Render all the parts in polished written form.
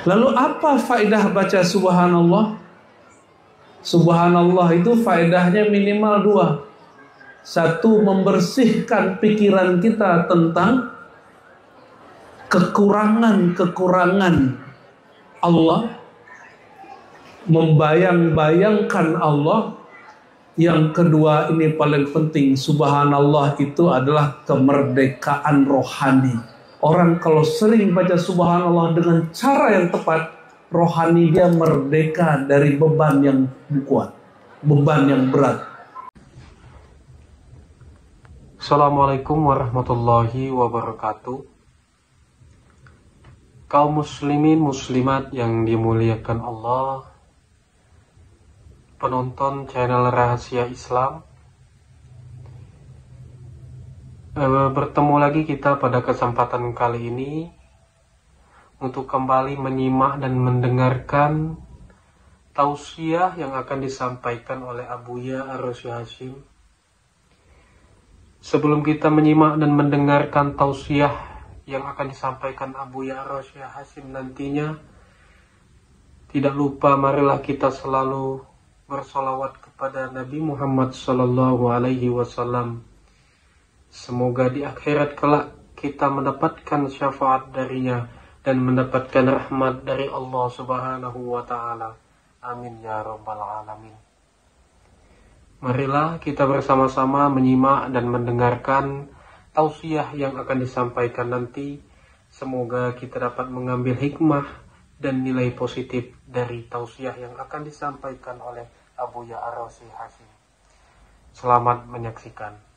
Lalu apa faedah baca subhanallah? Subhanallah itu faedahnya minimal dua. Satu, membersihkan pikiran kita tentang kekurangan-kekurangan Allah, membayang-bayangkan Allah. Yang kedua, ini paling penting, subhanallah itu adalah kemerdekaan rohani. Orang kalau sering baca subhanallah dengan cara yang tepat, rohani dia merdeka dari beban yang kuat, beban yang berat. Assalamualaikum warahmatullahi wabarakatuh. Kaum muslimin muslimat yang dimuliakan Allah, penonton channel Rahasia Islam, bertemu lagi kita pada kesempatan kali ini untuk kembali menyimak dan mendengarkan tausiah yang akan disampaikan oleh Abuya Ar-Rasy Hasyim. Sebelum kita menyimak dan mendengarkan tausiah yang akan disampaikan Abuya Ar-Rasy Hasyim nantinya, tidak lupa marilah kita selalu bersolawat kepada Nabi Muhammad Sallallahu Alaihi Wasallam. Semoga di akhirat kelak kita mendapatkan syafaat darinya dan mendapatkan rahmat dari Allah Subhanahu Wa Taala. Amin ya Rabbal Alamin. Marilah kita bersama-sama menyimak dan mendengarkan tausiah yang akan disampaikan nanti. Semoga kita dapat mengambil hikmah dan nilai positif dari tausiah yang akan disampaikan oleh Abuya Ar-Rasy Hasyim. Selamat menyaksikan.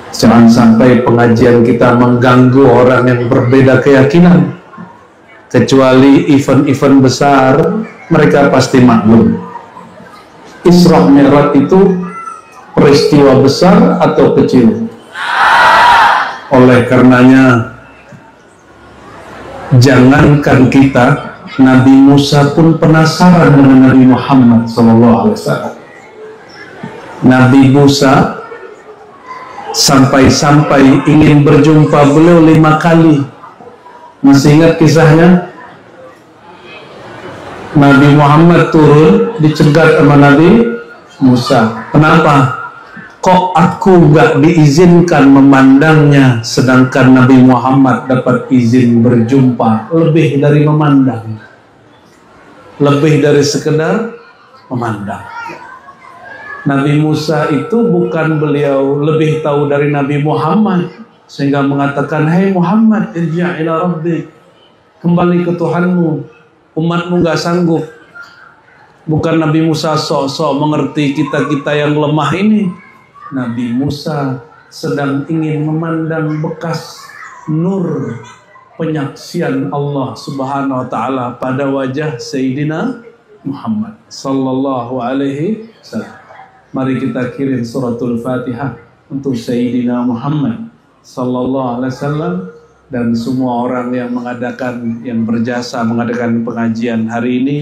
Jangan sampai pengajian kita mengganggu orang yang berbeda keyakinan. Kecuali event-event besar, mereka pasti maklum. Isra Mi'raj itu peristiwa besar atau kecil? Oleh karenanya, jangankan kita, Nabi Musa pun penasaran dengan Nabi Muhammad SAW. Nabi Musa sampai-sampai ingin berjumpa beliau 5 kali. Masih ingat kisahnya? Nabi Muhammad turun dicegat sama Nabi Musa. Kenapa? Kok aku gak diizinkan memandangnya, sedangkan Nabi Muhammad dapat izin berjumpa? Lebih dari memandang, lebih dari sekedar memandang. Nabi Musa itu bukan beliau lebih tahu dari Nabi Muhammad sehingga mengatakan, "Hai Muhammad, irji' ila rabbik, kembali ke Tuhanmu, umatmu gak sanggup." Bukan Nabi Musa sok-sok mengerti kita-kita yang lemah ini. Nabi Musa sedang ingin memandang bekas nur penyaksian Allah Subhanahu wa Ta'ala pada wajah Sayyidina Muhammad Sallallahu Alaihi Wasallam. Mari kita kirim suratul Fatihah untuk Sayyidina Muhammad Sallallahu Alaihi Wasallam dan semua orang yang mengadakan, yang berjasa mengadakan pengajian hari ini,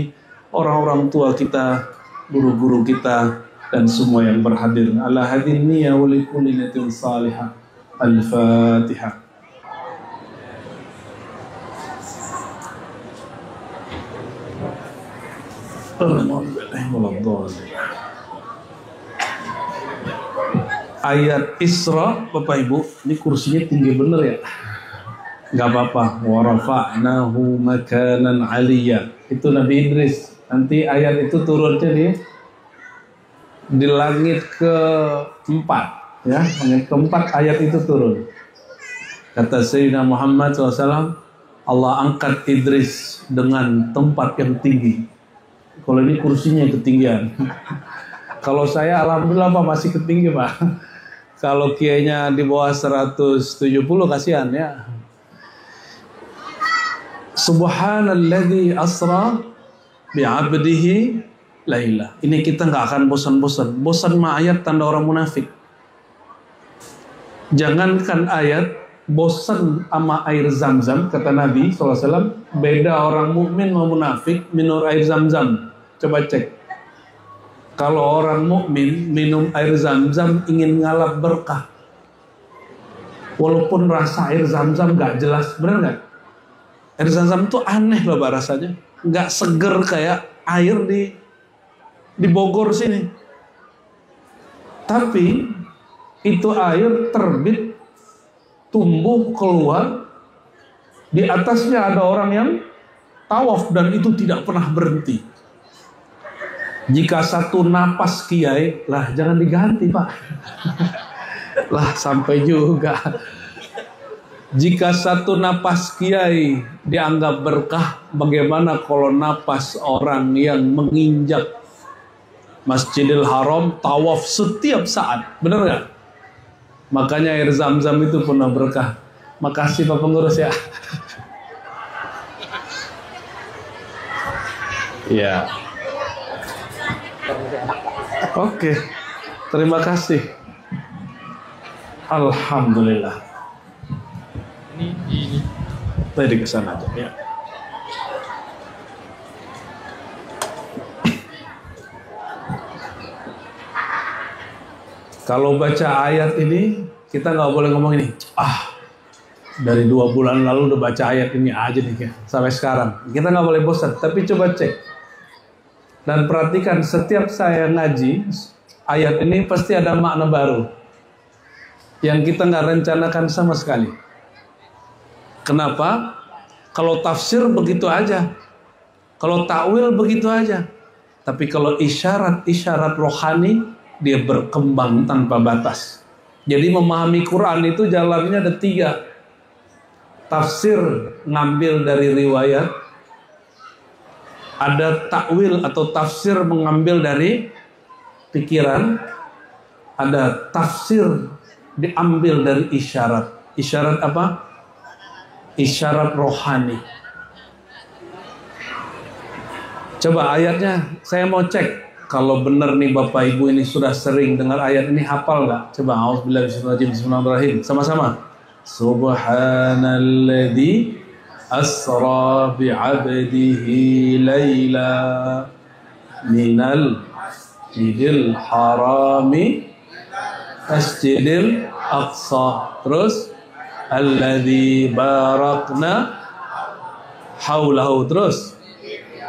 orang-orang tua kita, guru-guru kita, dan semua yang berhadir. Ala hadin niyya wa li kulli niyatin salihah. Al-Fatihah. Ayat Isra, Bapak Ibu, ini kursinya tinggi bener ya? Gak apa-apa. Wa rafa'nahu makanan 'aliyya. Itu Nabi Idris. Nanti ayat itu turunnya di langit ke-4, ya, langit ke-4 ayat itu turun. Kata Sayyidina Muhammad SAW, Allah angkat Idris dengan tempat yang tinggi. Kalau ini kursinya ketinggian. Kalau saya alhamdulillah Pak masih ketinggi Pak. Kalau kiainya di bawah 170 kasihan ya. Subhanalladzi asra bi'abdihi laila. Ini kita nggak akan bosan-bosan. Bosan mah ayat tanda orang munafik. Jangankan ayat, bosan sama air zam-zam, kata Nabi SAW. Beda orang mukmin sama munafik minum air zam-zam. Coba cek. Kalau orang mukmin minum air zam-zam ingin ngalap berkah. Walaupun rasa air zam-zam nggak jelas, benar nggak? Air Zam-Zam tuh aneh loh Pak rasanya. Nggak seger kayak air di Bogor sini. Tapi itu air terbit, tumbuh, keluar. Di atasnya ada orang yang tawaf dan itu tidak pernah berhenti. Jika satu napas kiai, lah jangan diganti Pak. Lah sampai juga. Jika satu napas kiai dianggap berkah, bagaimana kalau napas orang yang menginjak Masjidil Haram tawaf setiap saat, benar nggak? Makanya air Zam-Zam itu pernah berkah. Makasih Pak Pengurus ya. Ya. Oke. Terima kasih. Alhamdulillah. Ini. Tadi kesana aja ya. Kalau baca ayat ini, kita nggak boleh ngomong ini. Dari 2 bulan lalu udah baca ayat ini aja nih sampai sekarang. Kita nggak boleh bosan. Tapi coba cek dan perhatikan setiap saya ngaji ayat ini pasti ada makna baru yang kita nggak rencanakan sama sekali. Kenapa? Kalau tafsir begitu aja, kalau takwil begitu aja. Tapi kalau isyarat rohani, dia berkembang tanpa batas. Jadi memahami Quran itu jalannya ada 3. Tafsir ngambil dari riwayat, ada takwil atau tafsir mengambil dari pikiran, ada tafsir diambil dari isyarat. Isyarat apa? Isyarat rohani. Coba ayatnya, saya mau cek. Kalau benar nih Bapak Ibu ini sudah sering dengar ayat ini, hafal nggak? Coba auzubillahi bismillahirrahmanirrahim. Sama-sama. Subhanalladzi asra bi'abdihi laila minal masjidil harami masjidil aqsa. Terus alladzi barakna haulahu. Terus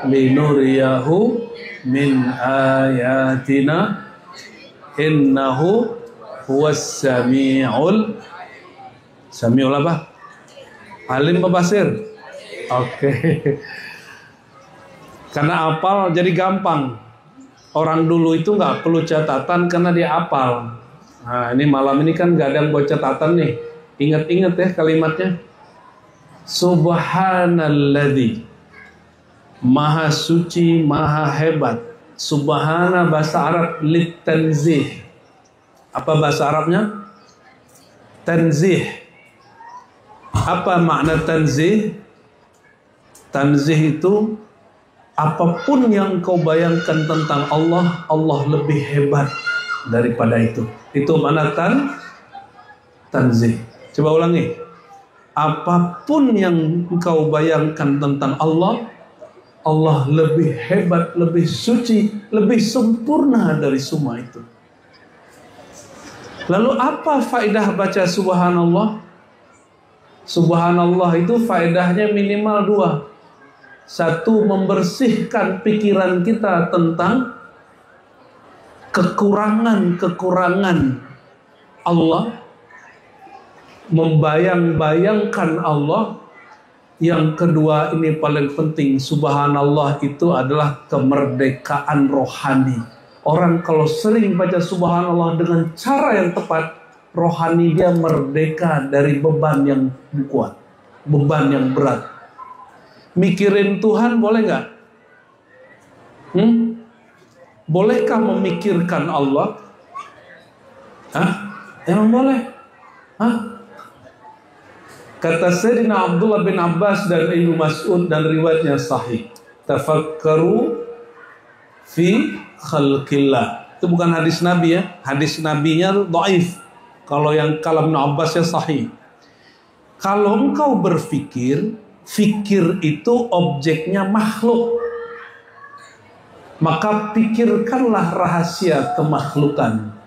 linuriyahu min ayatina innahu huwas samiul apa? Alim Pak Basir. Oke. Karena apal jadi gampang. Orang dulu itu nggak perlu catatan karena dia apal. Nah ini malam ini kan nggak ada yang buat catatan nih. Ingat-ingat ya kalimatnya. Subhanalladzi, Maha suci, maha hebat. Subhana bahasa Arab litanzih. Apa bahasa Arabnya? Tanzih. Apa makna tanzih? Tanzih itu apapun yang kau bayangkan tentang Allah, Allah lebih hebat daripada itu. Itu makna tanzih. Coba ulangi. Apapun yang kau bayangkan tentang Allah, Allah lebih hebat, lebih suci, lebih sempurna dari semua itu. Lalu apa faedah baca subhanallah? Subhanallah itu faedahnya minimal 2. 1, membersihkan pikiran kita tentang kekurangan-kekurangan Allah, membayang-bayangkan Allah. Yang kedua, ini paling penting, subhanallah itu adalah kemerdekaan rohani. Orang kalau sering baca subhanallah dengan cara yang tepat, rohani dia merdeka dari beban yang kuat, beban yang berat. Mikirin Tuhan boleh nggak? Bolehkah memikirkan Allah? Emang boleh? Kata Sayyidina Abdullah bin Abbas dan Ibnu Mas'ud dan riwayatnya sahih. Tafakkaru fi khalqillah. Itu bukan hadis Nabi ya. Hadis Nabinya dhaif. Kalau yang kalam Ibnu Abbas ya sahih. Kalau engkau berpikir, fikir itu objeknya makhluk. Maka pikirkanlah rahasia kemakhlukan.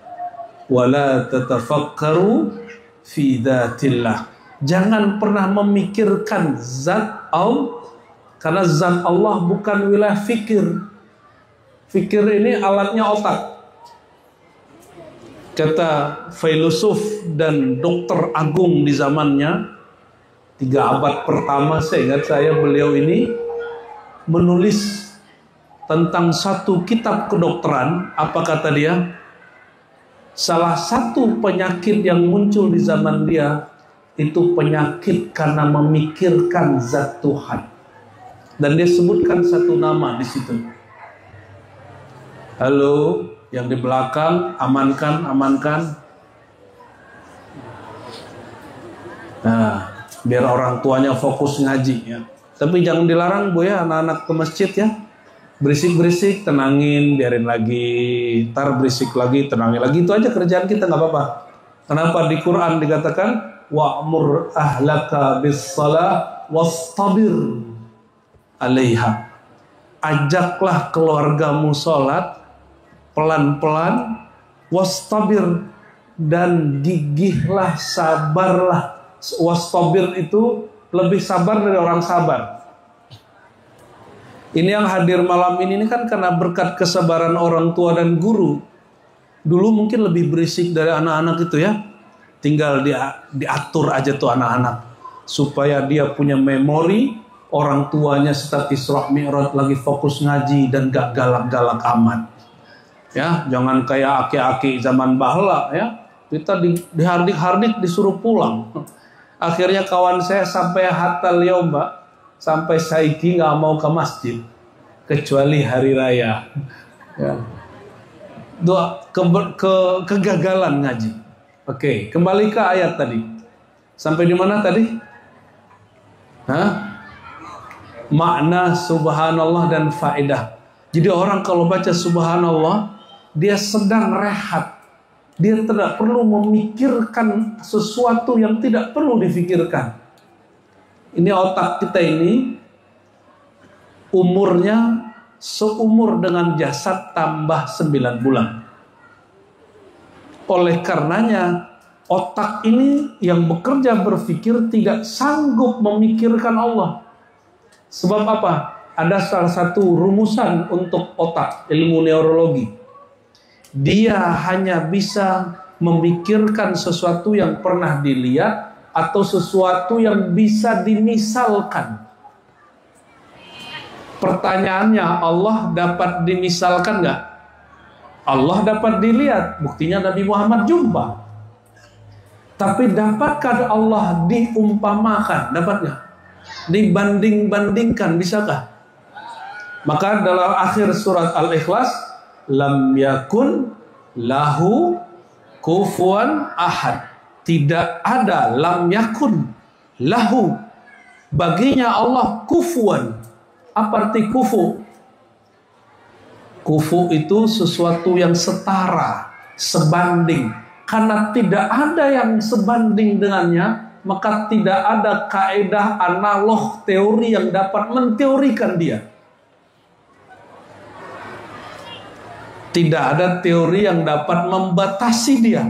Wala tatafakkaru fi dzatillah. Jangan pernah memikirkan zat karena zat Allah bukan wilayah fikir. Fikir ini alatnya otak. Kata filosof dan dokter agung di zamannya, 3 abad pertama, seingat saya beliau ini menulis tentang satu kitab kedokteran. Apa kata dia? Salah satu penyakit yang muncul di zaman dia itu penyakit karena memikirkan zat Tuhan. Dan dia sebutkan satu nama di situ. Halo, yang di belakang, amankan. Nah, biar orang tuanya fokus ngaji ya. Tapi jangan dilarang Bu ya, anak-anak ke masjid ya. Berisik-berisik, tenangin, biarin lagi. Ntar berisik lagi, tenangin lagi. Itu aja kerjaan kita, nggak apa-apa. Kenapa di Quran dikatakan wa'mur ahlaka bis-shalah wastabir 'alaiha. Ajaklah keluargamu sholat pelan-pelan, wastabir, dan gigihlah, sabarlah. Wastabir itu lebih sabar dari orang sabar. Ini yang hadir malam ini kan karena berkat kesabaran orang tua dan guru. Dulu mungkin lebih berisik dari anak-anak itu ya. Tinggal diatur aja tuh anak-anak supaya dia punya memori. Orang tuanya setelah Isra Mi'raj lagi fokus ngaji dan gak galak-galak amat. Ya, jangan kayak aki-aki zaman bahla ya. Kita dihardik-hardik disuruh pulang. Akhirnya kawan saya sampai hatal yaum, Mbak. Sampai saiki nggak mau ke masjid kecuali hari raya. Ya. Kegagalan ngaji. Oke, kembali ke ayat tadi. Sampai di mana tadi? Makna subhanallah dan faedah. Jadi orang kalau baca subhanallah, dia sedang rehat. Dia tidak perlu memikirkan sesuatu yang tidak perlu difikirkan. Ini otak kita ini umurnya seumur dengan jasad tambah 9 bulan. Oleh karenanya otak ini yang bekerja berpikir tidak sanggup memikirkan Allah. Sebab apa? Ada salah satu rumusan untuk otak, ilmu neurologi. Dia hanya bisa memikirkan sesuatu yang pernah dilihat atau sesuatu yang bisa dimisalkan. Pertanyaannya, Allah dapat dimisalkan nggak? Allah dapat dilihat, buktinya Nabi Muhammad jumpa. Tapi dapatkah Allah diumpamakan? Dapat nggak? Dibanding-bandingkan, bisakah? Maka dalam akhir surat Al-Ikhlas, lam yakun lahu kufuwan ahad. Tidak ada lam yakun lahu baginya Allah kufuan. Apa arti kufu? Kufu itu sesuatu yang setara, sebanding. Karena tidak ada yang sebanding dengannya, maka tidak ada kaedah analog teori yang dapat menteorikan dia. Tidak ada teori yang dapat membatasi dia.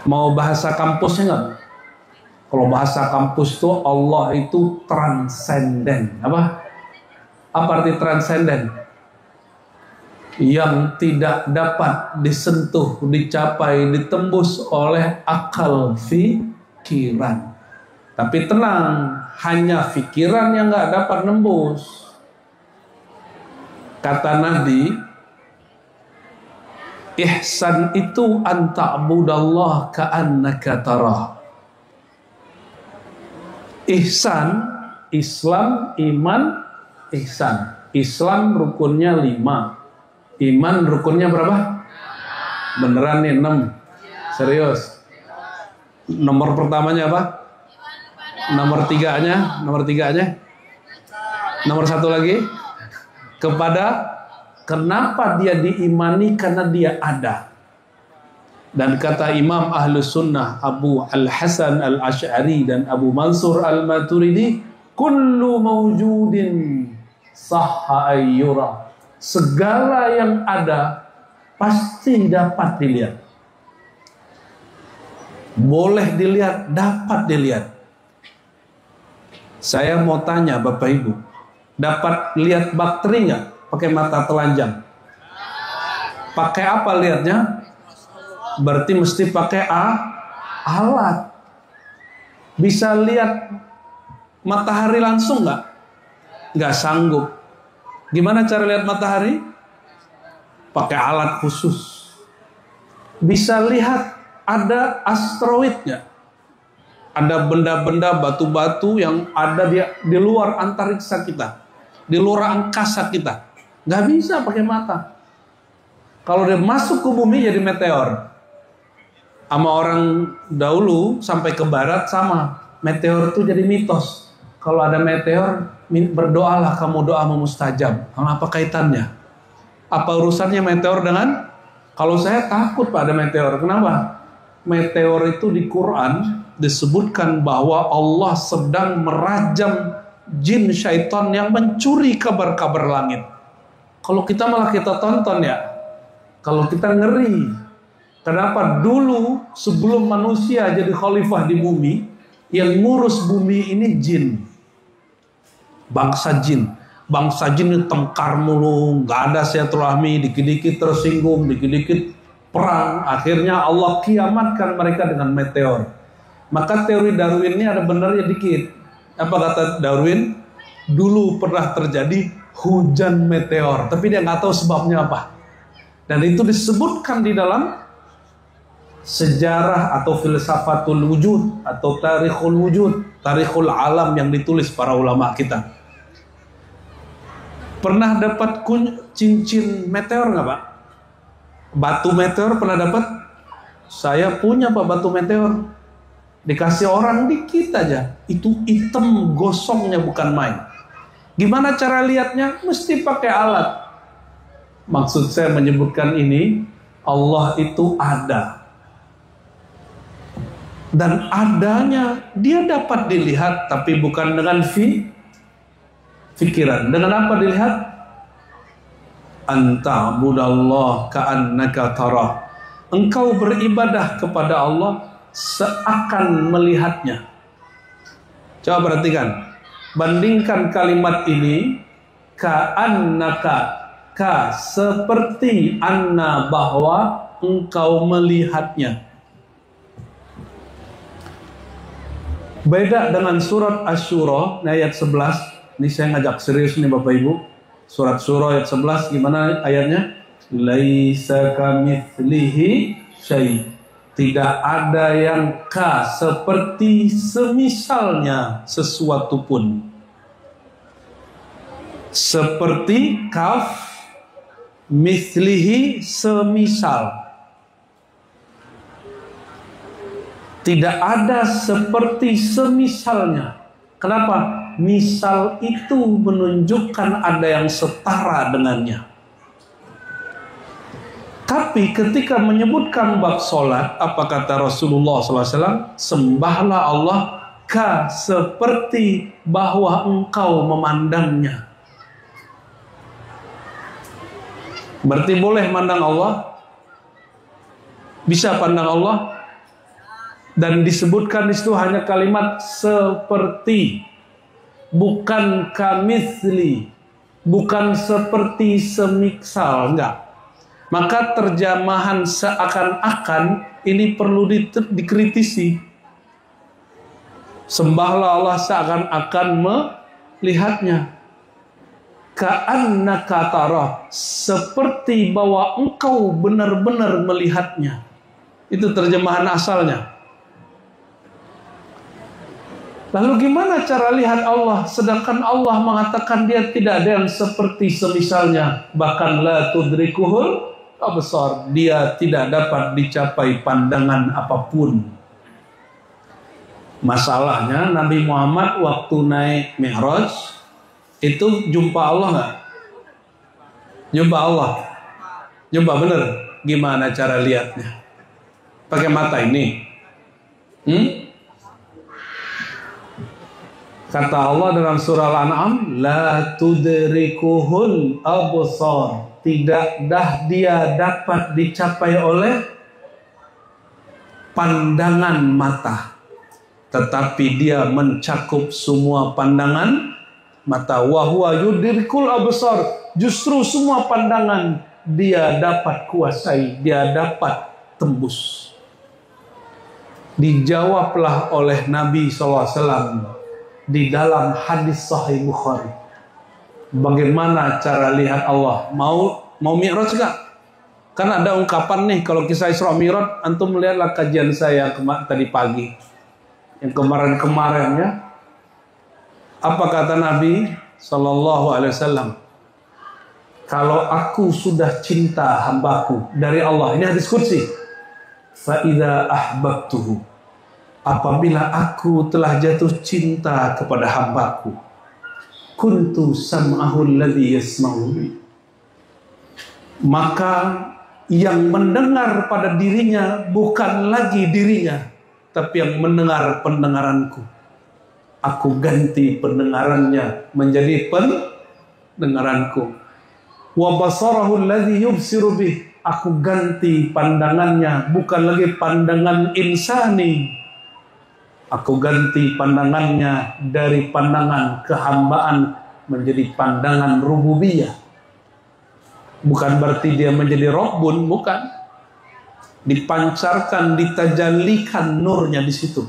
Mau bahasa kampusnya nggak? Kalau bahasa kampus tuh Allah itu transenden. Apa arti transenden? Yang tidak dapat disentuh, dicapai, ditembus oleh akal pikiran. Tapi tenang, hanya pikiran yang nggak dapat nembus. Kata Nabi, ihsan itu anta'budallah ka'annaka tarah. Ihsan, Islam, iman, ihsan. Islam rukunnya 5. Iman rukunnya berapa? Beneran nih 6. Serius. Nomor pertamanya apa? Nomor 3-nya? Nomor 1 lagi? Kenapa dia diimani? Karena dia ada. Dan kata Imam Ahlus Sunnah Abu Al-Hasan Al-Ash'ari dan Abu Mansur Al-Maturidi, kullu mawjudin sahha ayyura. Segala yang ada pasti dapat dilihat. Boleh dilihat, dapat dilihat. Saya mau tanya Bapak Ibu, dapat lihat bakteri nggak pakai mata telanjang? Pakai apa lihatnya? Berarti mesti pakai alat. Bisa lihat matahari langsung nggak? Nggak sanggup. Gimana cara lihat matahari? Pakai alat khusus. Bisa lihat ada asteroid nggak? Ada benda-benda batu-batu yang ada di luar antariksa kita, di luar angkasa kita. Nggak bisa pakai mata. Kalau dia masuk ke bumi jadi meteor. Sama orang dahulu sampai ke barat sama. Meteor itu jadi mitos. Kalau ada meteor, berdoalah kamu, doa mustajab. Apa kaitannya? Apa urusannya meteor dengan? Kalau saya takut pada meteor. Kenapa? Meteor itu di Quran disebutkan bahwa Allah sedang merajam jin syaitan yang mencuri kabar-kabar langit. Kalau kita malah kita tonton ya. Kalau kita ngeri. Kenapa dulu sebelum manusia jadi khalifah di bumi, yang ngurus bumi ini jin. Bangsa jin. Bangsa jin itu tengkar mulu, nggak ada silaturahmi, dikit-dikit tersinggung, dikit-dikit perang. Akhirnya Allah kiamatkan mereka dengan meteor. Maka teori Darwin ini ada benarnya dikit. Apa kata Darwin? Dulu pernah terjadi hujan meteor, tapi dia nggak tahu sebabnya apa. Dan itu disebutkan di dalam sejarah atau filsafatul wujud atau tarikhul wujud, tarikhul alam yang ditulis para ulama kita. Pernah dapat cincin meteor nggak Pak? Batu meteor pernah dapat? Saya punya Pak batu meteor. Dikasih orang dikit aja. Itu hitam gosongnya bukan main. Gimana cara lihatnya? Mesti pakai alat. Maksud saya menyebutkan ini, Allah itu ada. Dan adanya dia dapat dilihat, tapi bukan dengan pikiran. Dengan apa dilihat? Anta budallah ka'annaka tarah. Engkau beribadah kepada Allah seakan melihatnya. Coba perhatikan. Bandingkan kalimat ini. Ka'annaka, ka seperti, anna bahwa engkau melihatnya. Beda dengan surat Asy-Syura ayat 11. Ini saya ngajak serius nih Bapak Ibu. Surat Syura ayat 11 gimana ayatnya? Laisa kamitslihi syai'. Tidak ada yang ka seperti semisalnya sesuatu pun. Seperti kaf, mitslihi semisal. Tidak ada seperti semisalnya. Kenapa? Misal itu menunjukkan ada yang setara dengannya. Tapi ketika menyebutkan bab solat, apa kata Rasulullah SAW? Sembahlah Allah ka seperti bahwa engkau memandangnya. Berarti boleh mandang Allah? Bisa pandang Allah? Dan disebutkan di situ hanya kalimat seperti, bukan kamitsli, bukan seperti semiksal, enggak. Maka terjemahan seakan-akan ini perlu dikritisi. Sembahlah Allah seakan-akan melihatnya. Ka'annaka tarah, seperti bahwa engkau benar-benar melihatnya. Itu terjemahan asalnya. Lalu gimana cara lihat Allah? Sedangkan Allah mengatakan dia tidak ada yang seperti semisalnya. Bahkan la tudrikuhul absar. Dia tidak dapat dicapai pandangan apapun. Masalahnya Nabi Muhammad waktu naik Mi'raj itu jumpa Allah nggak? Jumpa Allah. Jumpa bener. Gimana cara lihatnya? Pakai mata ini. Kata Allah dalam surah Al-An'am, la tudrikuhul absar. Tidak dia dapat dicapai oleh pandangan mata. tetapi dia mencakup semua pandangan mata. Wa huwa yudrikul absar, justru semua pandangan dia dapat kuasai, dia dapat tembus. Dijawablah oleh Nabi SAW di dalam hadis Sahih Bukhari. Bagaimana cara lihat Allah? Mau mi'raj gak? Kan ada ungkapan nih, kalau kisah Isra Mi'raj, antum melihatlah kajian saya tadi pagi, yang kemarin-kemarin ya. Apa kata Nabi SAW? Kalau aku sudah cinta hambaku dari Allah, ini hadis qudsi. Fa idza ahbabtuhu, apabila aku telah jatuh cinta kepada hambaku, kuntu sam'ahu alladhi yasma'u bi, maka yang mendengar pada dirinya bukan lagi dirinya, tapi yang mendengar pendengaranku. Aku ganti pendengarannya menjadi pendengaranku. Wa basarahu alladhi yubsiru bih, aku ganti pandangannya, bukan lagi pandangan insani. Aku ganti pandangannya dari pandangan kehambaan menjadi pandangan rububiyah. Bukan berarti dia menjadi Rabbun, bukan. Dipancarkan, ditajallikan nurnya di situ.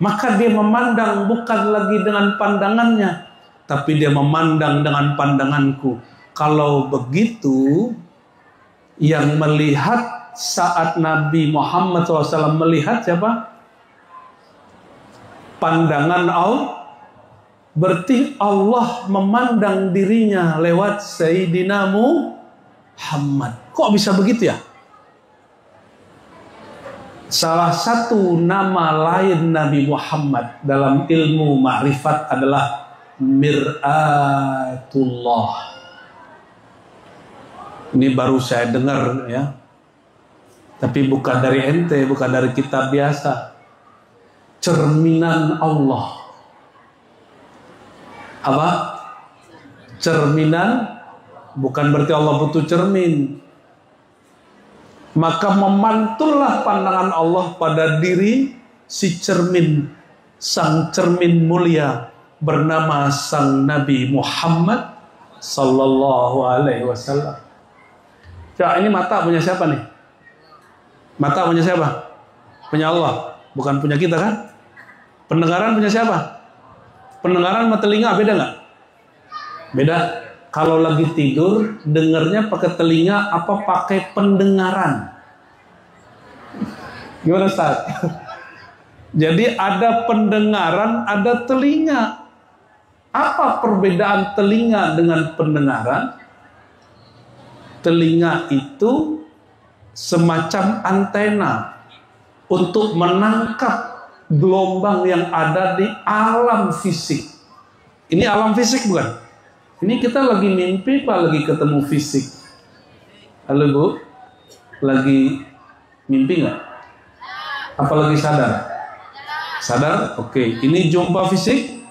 Maka dia memandang bukan lagi dengan pandangannya, tapi dia memandang dengan pandanganku. Kalau begitu, yang melihat saat Nabi Muhammad SAW melihat siapa? Pandangan Allah. Berarti Allah memandang dirinya lewat Sayyidina Muhammad. Kok bisa begitu ya? Salah satu nama lain Nabi Muhammad dalam ilmu ma'rifat adalah Mir'atullah. Ini baru saya dengar ya. Tapi bukan dari ente, bukan dari kitab biasa. Cerminan Allah. Apa? Cerminan, bukan berarti Allah butuh cermin. Maka memantullah pandangan Allah pada diri si cermin, sang cermin mulia bernama sang Nabi Muhammad sallallahu alaihi wasallam. Coba, ini mata punya siapa nih? Mata punya siapa? Punya Allah, bukan punya kita kan? Pendengaran punya siapa? Pendengaran sama telinga beda nggak? Beda. Kalau lagi tidur, dengarnya pakai telinga apa pakai pendengaran? Gimana Ustaz? Jadi ada pendengaran, ada telinga. Apa perbedaan telinga dengan pendengaran? Telinga itu semacam antena untuk menangkap gelombang yang ada di alam fisik. Ini alam fisik bukan? Ini kita lagi mimpi apa lagi ketemu fisik? Halo Bu, lagi mimpi nggak? Apa lagi sadar? Sadar? Oke. Ini jumpa fisik?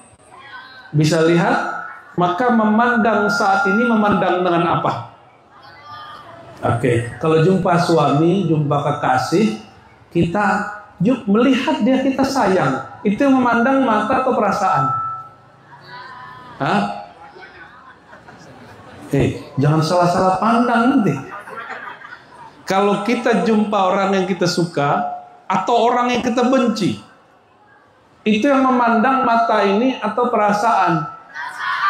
Bisa lihat? Maka memandang saat ini memandang dengan apa? Oke. Kalau jumpa suami, jumpa kekasih, kita melihat dia, kita sayang. Itu yang memandang mata atau perasaan? Hah? Jangan salah-salah pandang nanti. Kalau kita jumpa orang yang kita suka atau orang yang kita benci, itu yang memandang mata ini atau perasaan?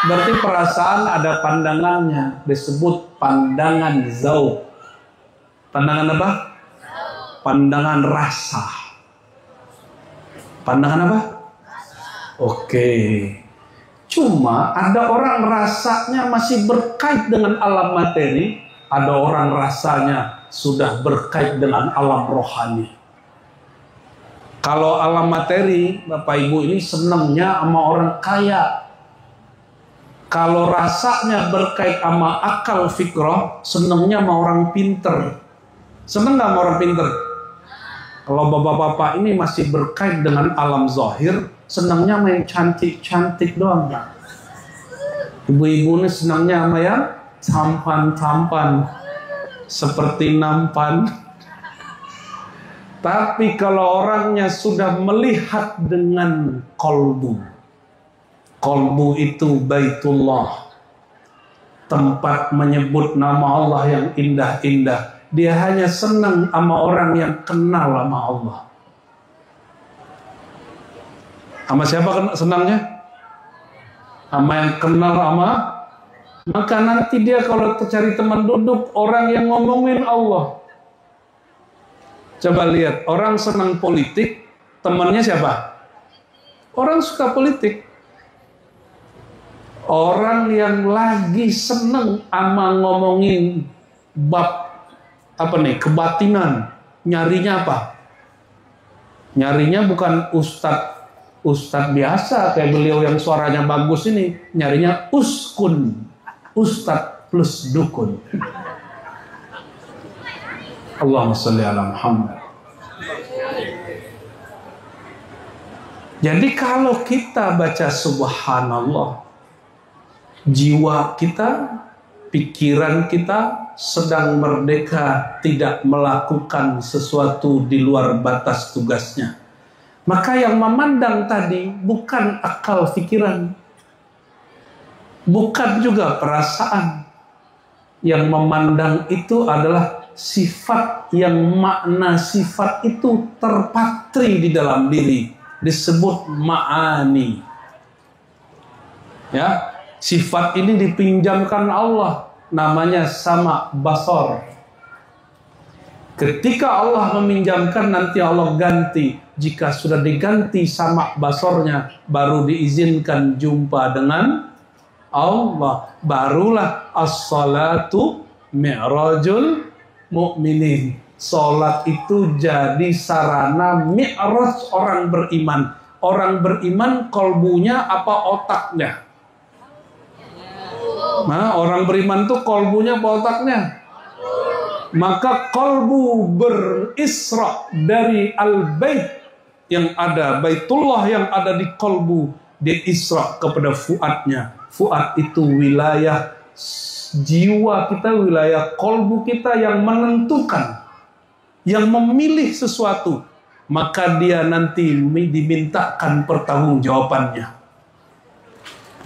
Berarti perasaan ada pandangannya, disebut pandangan zauq. Pandangan apa? Pandangan rasa. Pandangan apa? Oke. Cuma ada orang rasanya masih berkait dengan alam materi, ada orang rasanya sudah berkait dengan alam rohani. Kalau alam materi, Bapak Ibu ini senangnya sama orang kaya. Kalau rasanya berkait sama akal fikrah, senangnya sama orang pinter. Senang nggak sama orang pinter? Kalau bapak-bapak ini masih berkait dengan alam zahir, senangnya main cantik-cantik doang. Ibu-ibu ini senangnya sama yang tampan-tampan, seperti nampan. Tapi kalau orangnya sudah melihat dengan kolbu, kolbu itu Baitullah, tempat menyebut nama Allah yang indah-indah. Dia hanya senang sama orang yang kenal sama Allah. Sama siapa senangnya? Sama yang kenal sama. Maka nanti dia kalau cari teman duduk orang yang ngomongin Allah. Coba lihat, orang senang politik, temannya siapa? Orang suka politik. Orang yang lagi seneng sama ngomongin bab apa nih, kebatinan, nyarinya apa? Nyarinya bukan ustadz biasa kayak beliau yang suaranya bagus ini, nyarinya uskun, ustadz plus dukun. Allahumma sholli ala Muhammad. Jadi kalau kita baca subhanallah, jiwa kita, pikiran kita sedang merdeka, tidak melakukan sesuatu di luar batas tugasnya. Maka yang memandang tadi bukan akal pikiran, bukan juga perasaan. Yang memandang itu adalah sifat yang makna sifat itu terpatri di dalam diri, disebut ma'ani. Ya, sifat ini dipinjamkan Allah, namanya sama basar. Ketika Allah meminjamkan, nanti Allah ganti. Jika sudah diganti sama basarnya, baru diizinkan jumpa dengan Allah. Barulah as-salatu mi'rajul mu'minin. Salat itu jadi sarana mi'raj orang beriman. Orang beriman kolbunya apa otaknya? Nah, orang beriman tuh kolbunya apa otaknya? Maka kolbu berisra dari al-bait yang ada, Baitullah yang ada di kolbu, dia isra kepada fuadnya. Fuad itu wilayah jiwa kita, wilayah kolbu kita yang menentukan, yang memilih sesuatu. Maka dia nanti dimintakan pertanggungjawabannya.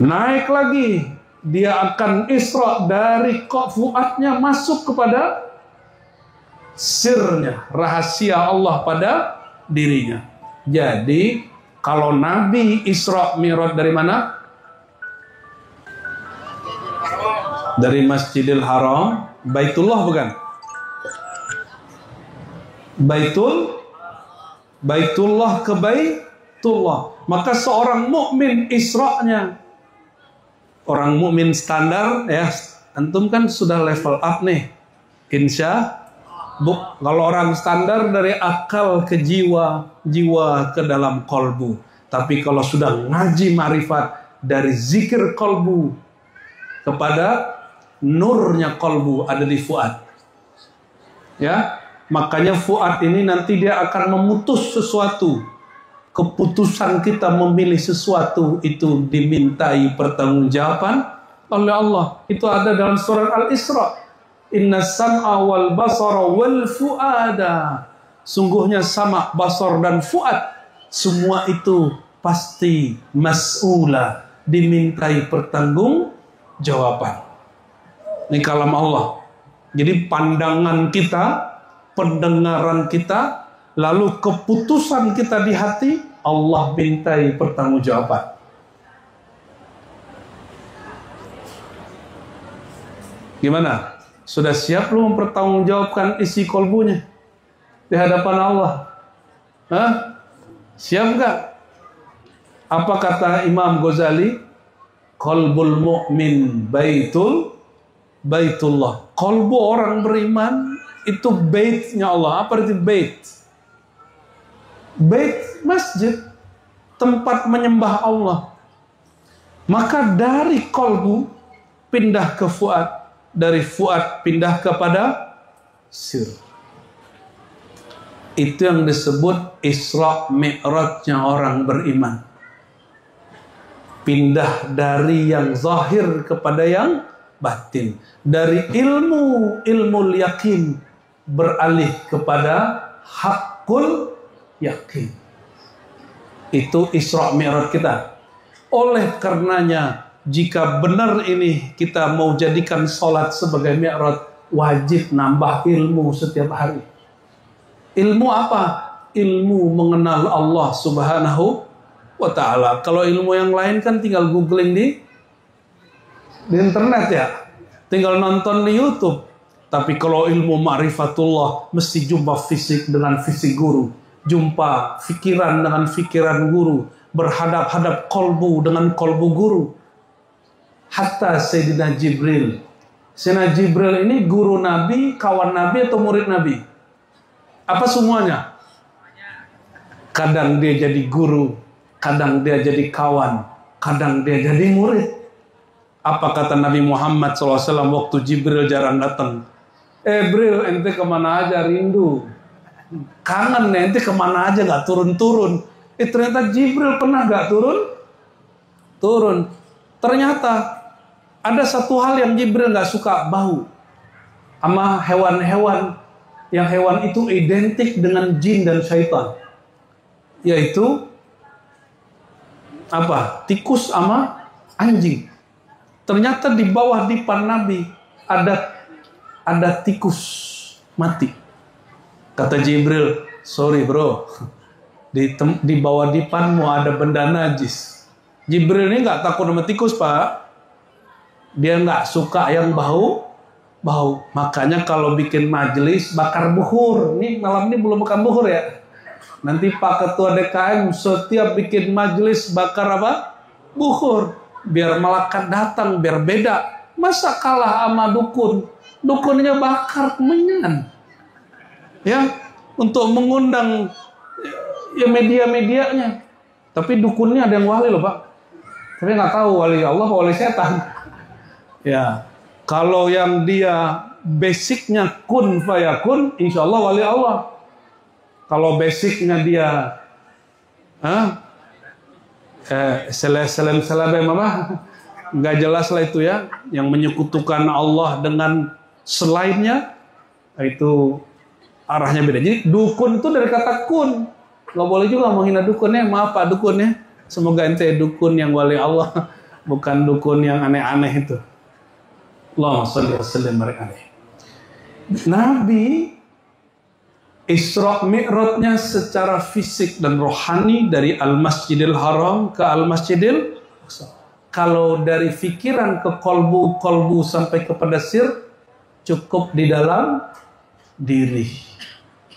Naik lagi, dia akan isra dari fuadnya masuk kepada sirnya, rahasia Allah pada dirinya. Jadi kalau Nabi Isra Mi'raj dari mana? Dari Masjidil Haram, Baitullah bukan? Baitullah ke Baitullah. Maka seorang mukmin Isra'nya, orang mukmin standar ya, antum kan sudah level up nih. Kalau orang standar dari akal ke jiwa, jiwa ke dalam kolbu. Tapi kalau sudah ngaji marifat, dari zikir kolbu kepada nurnya kolbu ada di fuad. Ya, makanya fuad ini nanti dia akan memutus sesuatu. Keputusan kita memilih sesuatu itu dimintai pertanggungjawaban oleh Allah. Itu ada dalam surat Al-Isra. Inna sam'a wal basara wal fu'ada. Sungguhnya sama, basar dan fuad, semua itu pasti mas'ula, dimintai pertanggungjawaban. Ini kalam Allah. Jadi pandangan kita, pendengaran kita, lalu keputusan kita di hati, Allah mintai pertanggungjawaban. Gimana? Sudah siap lu mempertanggungjawabkan isi kolbunya di hadapan Allah? Hah? Siap gak? Apa kata Imam Ghazali? Qalbul mu'min Baitullah. Kolbu orang beriman itu baitnya Allah. Apa itu bait? Bait masjid, tempat menyembah Allah. Maka dari kolbu pindah ke fuad, dari fuad pindah kepada sir. Itu yang disebut Isra Mi'rajnya orang beriman. Pindah dari yang zahir kepada yang batin. Dari ilmu yakin beralih kepada hak kul yakin. Itu Isra Mi'raj kita. Oleh karenanya, jika benar ini kita mau jadikan sholat sebagai mi'raj, wajib nambah ilmu setiap hari. Ilmu apa? Ilmu mengenal Allah Subhanahu wa ta'ala. Kalau ilmu yang lain kan tinggal googling di internet ya, tinggal nonton di YouTube. Tapi kalau ilmu ma'rifatullah, mesti jumpa fisik dengan fisik guru, jumpa fikiran dengan fikiran guru, berhadap-hadap kolbu dengan kolbu guru. Hatta Sayyidina Jibril. Sayyidina Jibril ini guru Nabi, kawan Nabi atau murid Nabi? Apa semuanya? Kadang dia jadi guru, kadang dia jadi kawan, kadang dia jadi murid. Apa kata Nabi Muhammad SAW waktu Jibril jarang datang? Bril, ente kemana aja, rindu. Kangen ente kemana aja gak turun-turun. Ternyata Jibril pernah gak turun. Ternyata ada satu hal yang Jibril gak suka, bau. Sama hewan-hewan. Yang hewan itu identik dengan jin dan syaitan. Yaitu apa? Tikus sama anjing. Ternyata di bawah dipan Nabi ada tikus mati. Kata Jibril, sorry bro, di bawah dipanmu ada benda najis. Jibril ini nggak takut sama tikus, Pak. Dia nggak suka yang bau. Makanya kalau bikin majelis bakar buhur. Nih malam ini belum makan buhur ya. Nanti Pak Ketua DKM setiap bikin majelis bakar apa? Buhur. Biar malaikat datang, biar beda. Masa kalah sama dukun? Dukunnya bakar kemenyan. Ya, untuk mengundang ya media-medianya. Tapi dukunnya ada yang wali loh Pak. Tapi nggak tahu wali Allah atau wali setan. Ya, kalau yang dia basicnya kun fayakun, insya Allah wali Allah. Kalau basicnya dia seleb apa? Nggak jelas lah itu ya. Yang menyekutukan Allah dengan selainnya, itu arahnya beda. Jadi dukun itu dari kata kun. Nggak boleh juga menghina dukunnya. Maaf Pak dukunnya. Semoga ente dukun yang wali Allah, bukan dukun yang aneh-aneh itu. Allahumma sholli wa sallim alaihi. Nabi Isra Mi'rajnya secara fisik dan rohani dari Al-Masjidil Haram ke Al-Masjidil Aqsa. Kalau dari fikiran ke kolbu sampai kepada sir, cukup di dalam diri.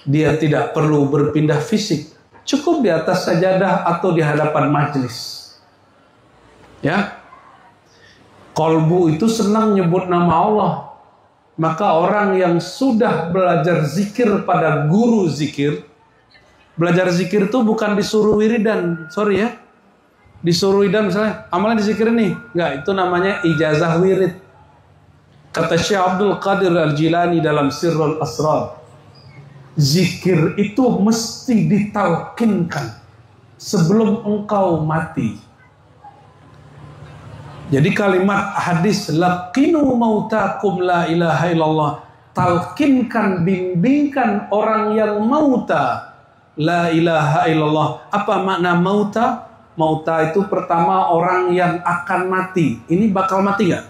Dia tidak perlu berpindah fisik. Cukup di atas sajadah atau di hadapan majelis. Ya. Kolbu itu senang nyebut nama Allah. Maka orang yang sudah belajar zikir pada guru zikir, belajar zikir itu bukan disuruh wiridan, sorry ya. Disuruh wiridan misalnya, amalan dizikir nih. Enggak, itu namanya ijazah wirid. Kata Syekh Abdul Qadir Al-Jilani dalam Sirrul Asrar, zikir itu mesti ditalkinkan sebelum engkau mati. Jadi kalimat hadis laqinu mautakum la ilaha illallah, talkinkan, bimbingkan orang yang mauta la ilaha illallah. Apa makna mauta? Mauta itu pertama orang yang akan mati. Ini bakal mati nggak?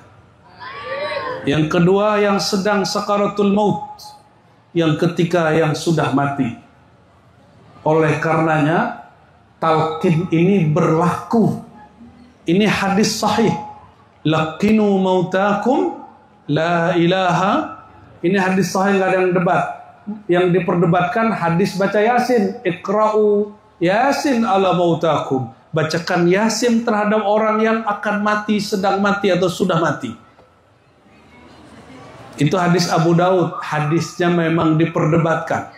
Yang kedua yang sedang sakaratul maut. Yang ketiga yang sudah mati. Oleh karenanya talqin ini berlaku. Ini hadis sahih. Laqinu mautakum la ilaha. Ini hadis sahih, nggak ada yang debat. Yang diperdebatkan hadis baca Yasin. Iqra'u Yasin ala mautakum. Bacakan Yasin terhadap orang yang akan mati, sedang mati atau sudah mati. Itu hadis Abu Daud. Hadisnya memang diperdebatkan.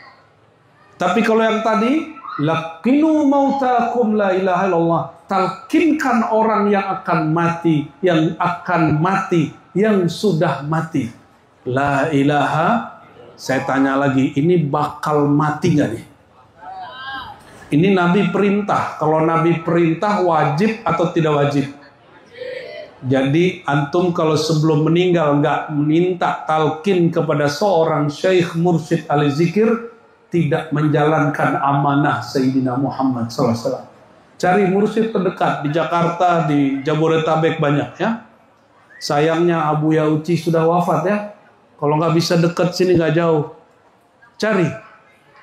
Tapi kalau yang tadi laqinu mautakum la ilaha illallah, talkinkan orang yang akan mati, yang sudah mati. La ilaha. Saya tanya lagi, ini bakal mati nggak nih? Ini Nabi perintah. Kalau Nabi perintah wajib atau tidak wajib? Jadi antum kalau sebelum meninggal nggak minta talqin kepada seorang syekh mursyid ahli zikir, tidak menjalankan amanah Sayyidina Muhammad SAW. Cari mursyid terdekat di Jakarta, di Jabodetabek banyak ya. Sayangnya Abu Yauci sudah wafat ya. Kalau nggak bisa dekat sini nggak jauh. Cari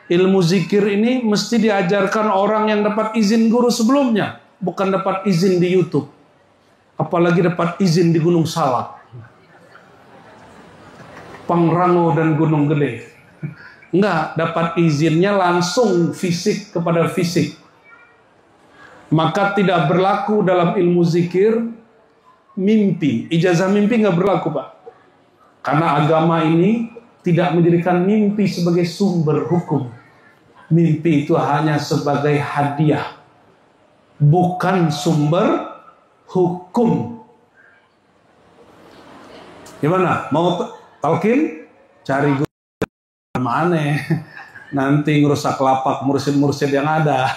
ilmu zikir ini mesti diajarkan orang yang dapat izin guru sebelumnya, bukan dapat izin di YouTube. Apalagi dapat izin di Gunung Salak, Pangrango dan Gunung Gede. Enggak, dapat izinnya langsung fisik kepada fisik. Maka tidak berlaku dalam ilmu zikir mimpi. Ijazah mimpi nggak berlaku, Pak. Karena agama ini tidak menjadikan mimpi sebagai sumber hukum. Mimpi itu hanya sebagai hadiah, bukan sumber hukum. Gimana? Mau talqin? Cari guru mana? Nanti ngerusak lapak mursyid-mursyid yang ada.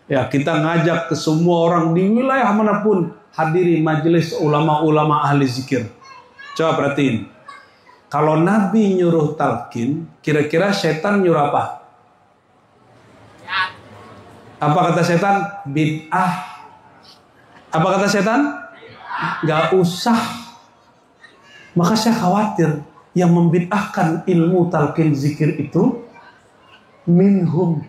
Ya, kita ngajak ke semua orang di wilayah manapun hadiri majelis ulama-ulama ahli zikir. Coba perhatiin. Kalau Nabi nyuruh talqin, kira-kira setan nyuruh apa? Apa kata setan? Bid'ah. Apa kata setan? Gak usah. Maka saya khawatir yang membid'ahkan ilmu talqin zikir itu minhum,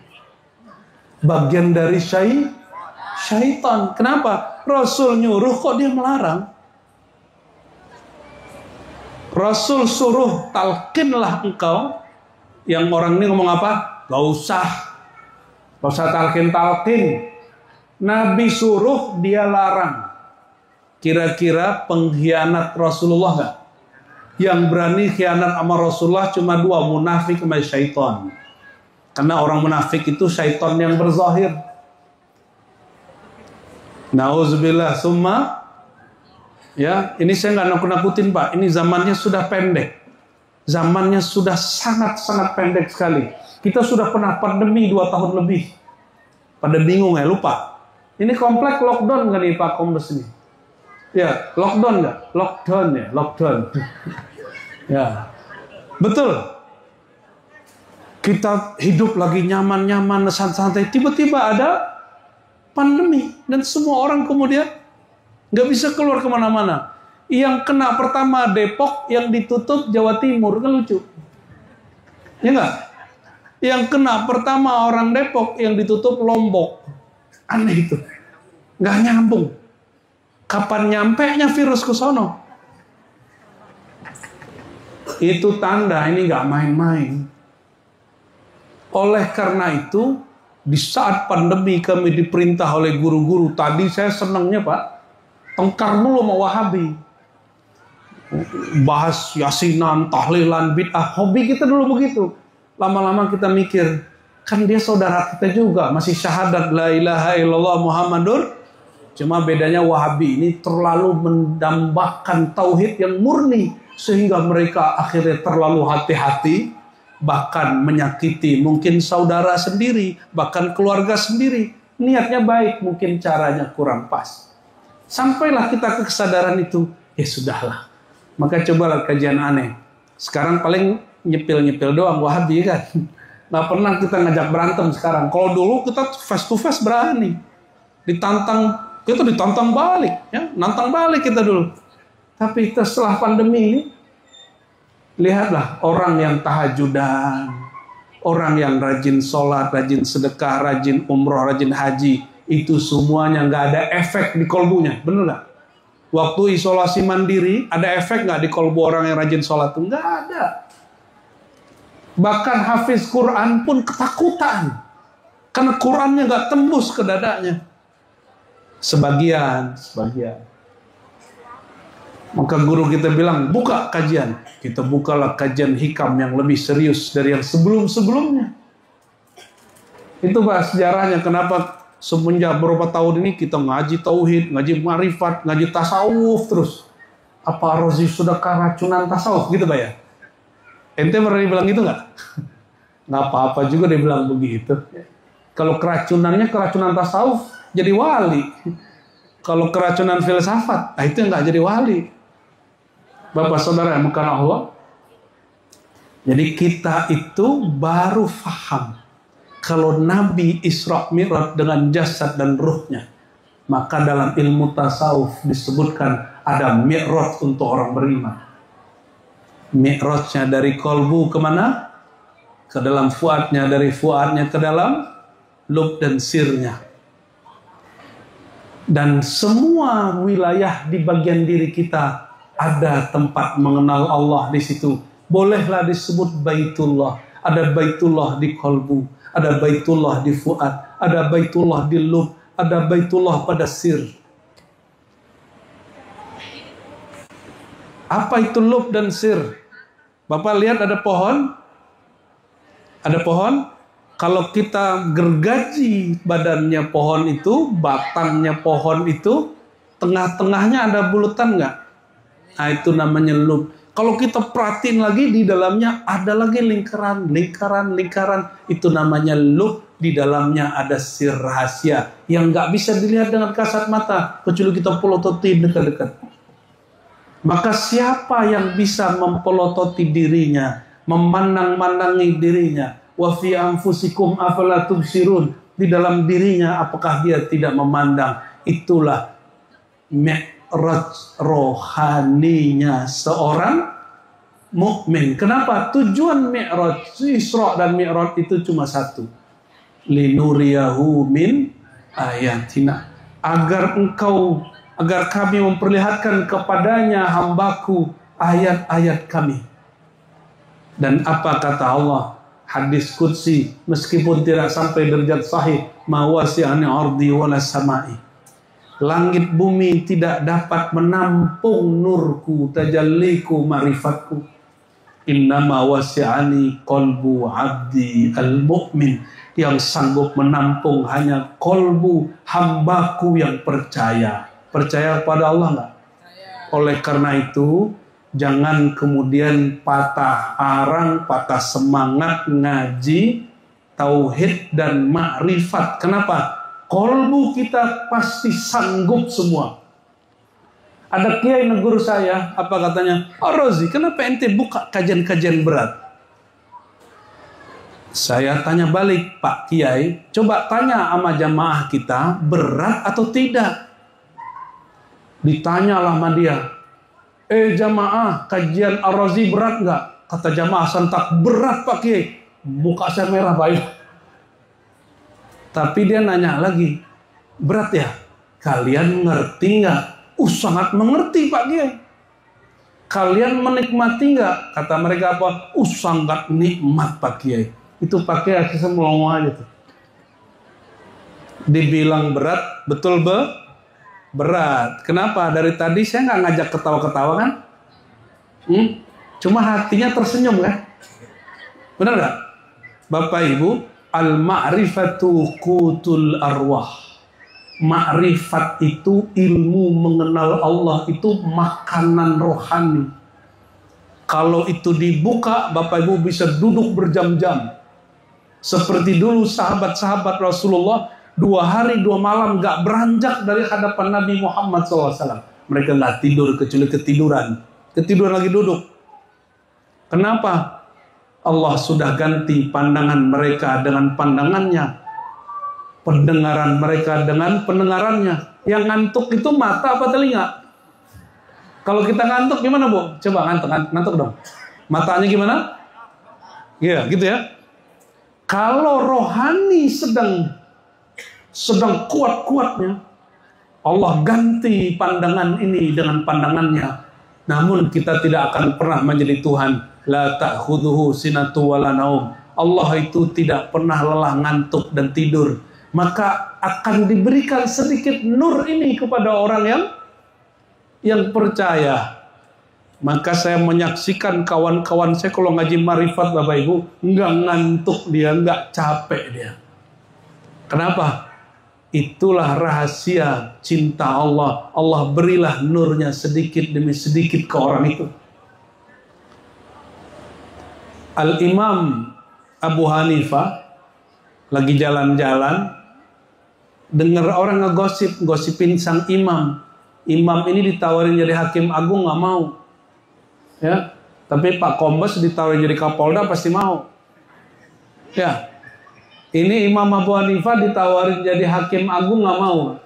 bagian dari syaitan. Kenapa? Rasul nyuruh kok dia melarang? Rasul suruh talqinlah engkau. Yang orang ini ngomong apa? Gak usah talqin. Nabi suruh, dia larang. Kira-kira pengkhianat Rasulullah gak? Yang berani khianat sama Rasulullah cuma dua, munafik sama syaitan. Karena orang munafik itu syaitan yang berzahir. Nauzubillah. Summa, ya, ini saya nggak nakut-nakutin, Pak. Ini zamannya sudah pendek. Zamannya sudah sangat-sangat pendek sekali. Kita sudah pernah pandemi 2 tahun lebih. Pada bingung ya, lupa. Ini komplek lockdown nggak nih Pak Kombes ini? Ya, lockdown nggak? Lockdown ya, lockdown. Ya, betul. Kita hidup lagi nyaman-nyaman, santai-santai. Tiba-tiba ada pandemi. Dan semua orang kemudian nggak bisa keluar kemana-mana. Yang kena pertama Depok, yang ditutup Jawa Timur. Kan lucu. Ya nggak? Yang kena pertama orang Depok, yang ditutup Lombok. Aneh itu. Nggak nyambung. Kapan nyampenya virus ke sono? Itu tanda ini nggak main-main. Oleh karena itu, di saat pandemi kami diperintah oleh guru-guru. Tadi saya senangnya Pak, tengkar mulu sama Wahabi. Bahas yasinan, tahlilan, bid'ah. Hobi kita dulu begitu. Lama-lama kita mikir, kan dia saudara kita juga. Masih syahadat la ilaha illallah Muhammadur. Cuma bedanya Wahabi ini terlalu mendambakan tauhid yang murni. Sehingga mereka akhirnya terlalu hati-hati. Bahkan menyakiti mungkin saudara sendiri. Bahkan keluarga sendiri. Niatnya baik, mungkin caranya kurang pas. Sampailah kita ke kesadaran itu. Ya sudahlah. Maka cobalah kajian aneh. Sekarang paling nyepil-nyepil doang Wahabi kan. Nggak pernah kita ngajak berantem sekarang. Kalau dulu kita face to face berani. Kita ditantang balik. Ya, nantang balik kita dulu. Tapi setelah pandemi ini, lihatlah orang yang tahajudan, orang yang rajin sholat, rajin sedekah, rajin umroh, rajin haji, itu semuanya nggak ada efek di kolbunya, bener nggak? Waktu isolasi mandiri, ada efek nggak di kolbu orang yang rajin sholat? Nggak ada. Bahkan hafiz Quran pun ketakutan, karena Qurannya nggak tembus ke dadanya. Sebagian. Maka guru kita bilang, buka kajian. Kita bukalah kajian hikam yang lebih serius dari yang sebelum-sebelumnya. Itu Pak sejarahnya. Kenapa semenjak beberapa tahun ini kita ngaji tauhid, ngaji marifat, ngaji tasawuf terus. Apa Rozi sudah keracunan tasawuf gitu Pak ya? Ente pernah dibilang gitu nggak? Nggak apa-apa juga dia bilang begitu. Kalau keracunan tasawuf, jadi wali. Kalau keracunan filsafat, nah itu nggak jadi wali. Bapak saudara yang bukan Allah, Jadi kita itu baru faham kalau Nabi Isra Mi'raj dengan jasad dan ruhnya. Maka dalam ilmu tasawuf disebutkan ada Mi'raj untuk orang beriman. Mi'rajnya dari kolbu kemana? Ke dalam fuadnya, dari fuadnya ke dalam lub dan sirnya. Dan semua wilayah di bagian diri kita ada tempat mengenal Allah di situ. Bolehlah disebut Baitullah. Ada Baitullah di kolbu, ada Baitullah di fuad, ada Baitullah di lub, ada Baitullah pada sir. Apa itu lub dan sir? Bapak lihat ada pohon? Ada pohon? Kalau kita gergaji badannya pohon itu, batangnya pohon itu, tengah-tengahnya ada bulutan nggak? Nah, itu namanya lub. Kalau kita perhatiin lagi di dalamnya ada lagi lingkaran. Itu namanya lub. Di dalamnya ada sir rahasia yang nggak bisa dilihat dengan kasat mata kecuali kita pelototi dekat-dekat. Maka siapa yang bisa mempelototi dirinya, memandang-mandangi dirinya, wa fi anfusikum afala tubsirun, di dalam dirinya apakah dia tidak memandang? Itulah Mi'raj rohaninya seorang mukmin. Kenapa? Tujuan Mi'raj, Isra dan Mi'raj itu cuma satu. Linuriyahu min ayatina. Agar kami memperlihatkan kepadanya hambaku ayat-ayat kami. Dan apa kata Allah? Hadis qudsi, meskipun tidak sampai derajat sahih, ma wasi'ani ardi wala samai. Langit bumi tidak dapat menampung nurku, tajalliku, marifatku. Innama wasi'ani qalbu abdi al-mu'min. Yang sanggup menampung hanya kolbu hambaku yang percaya. Percaya kepada Allah enggak? Oleh karena itu, jangan kemudian patah arang, patah semangat ngaji tauhid dan makrifat. Kenapa? Kolbu kita pasti sanggup semua. Ada kiai negur saya, apa katanya? Oh Rozi, kenapa ente buka kajian-kajian berat? Saya tanya balik, Pak Kiai, coba tanya sama jamaah kita, berat atau tidak? Ditanyalah sama dia, jamaah, kajian Ar-Razi berat nggak? Kata jamaah sentak, berat Pak Kiai. Muka saya merah Pak. Tapi dia nanya lagi, berat ya? Kalian ngerti nggak? Sangat mengerti Pak Kiai. Kalian menikmati nggak? Kata mereka apa? Sangat nikmat Pak Kiai. Itu Pak Kiai akhirnya melongo aja tuh. Dibilang berat, betul berat. Kenapa? Dari tadi saya nggak ngajak ketawa-ketawa kan? Cuma hatinya tersenyum kan? Benar nggak? Bapak Ibu, al-ma'rifatu qutul arwah. Ma'rifat itu ilmu mengenal Allah, itu makanan rohani. Kalau itu dibuka, Bapak Ibu bisa duduk berjam-jam. Seperti dulu sahabat-sahabat Rasulullah 2 hari 2 malam gak beranjak dari hadapan Nabi Muhammad SAW. Mereka gak tidur kecuali ketiduran lagi duduk. Kenapa? Allah sudah ganti pandangan mereka dengan pandangannya, pendengaran mereka dengan pendengarannya. Yang ngantuk itu mata apa telinga? Kalau kita ngantuk gimana Bu? Coba ngantuk dong. Matanya gimana? Iya gitu ya. Kalau rohani sedang kuat-kuatnya, Allah ganti pandangan ini dengan pandangannya. Namun kita tidak akan pernah menjadi Tuhan. La ta'khudhuhu sinatu wala naum. Allah itu tidak pernah lelah, ngantuk dan tidur. Maka akan diberikan sedikit nur ini kepada orang yang percaya. Maka saya menyaksikan kawan-kawan saya kalau ngaji marifat Bapak Ibu, nggak ngantuk dia, nggak capek dia. Kenapa? Itulah rahasia cinta Allah. Allah berilah nurnya sedikit demi sedikit ke orang itu. Al-Imam Abu Hanifah lagi jalan-jalan, dengar orang ngegosipin sang imam. Imam ini ditawarin jadi hakim agung, nggak mau. Ya, Tapi Pak Kombes ditawarin jadi Kapolda pasti mau. Ya, ini Imam Abu Hanifah ditawarin jadi Hakim Agung nggak mau.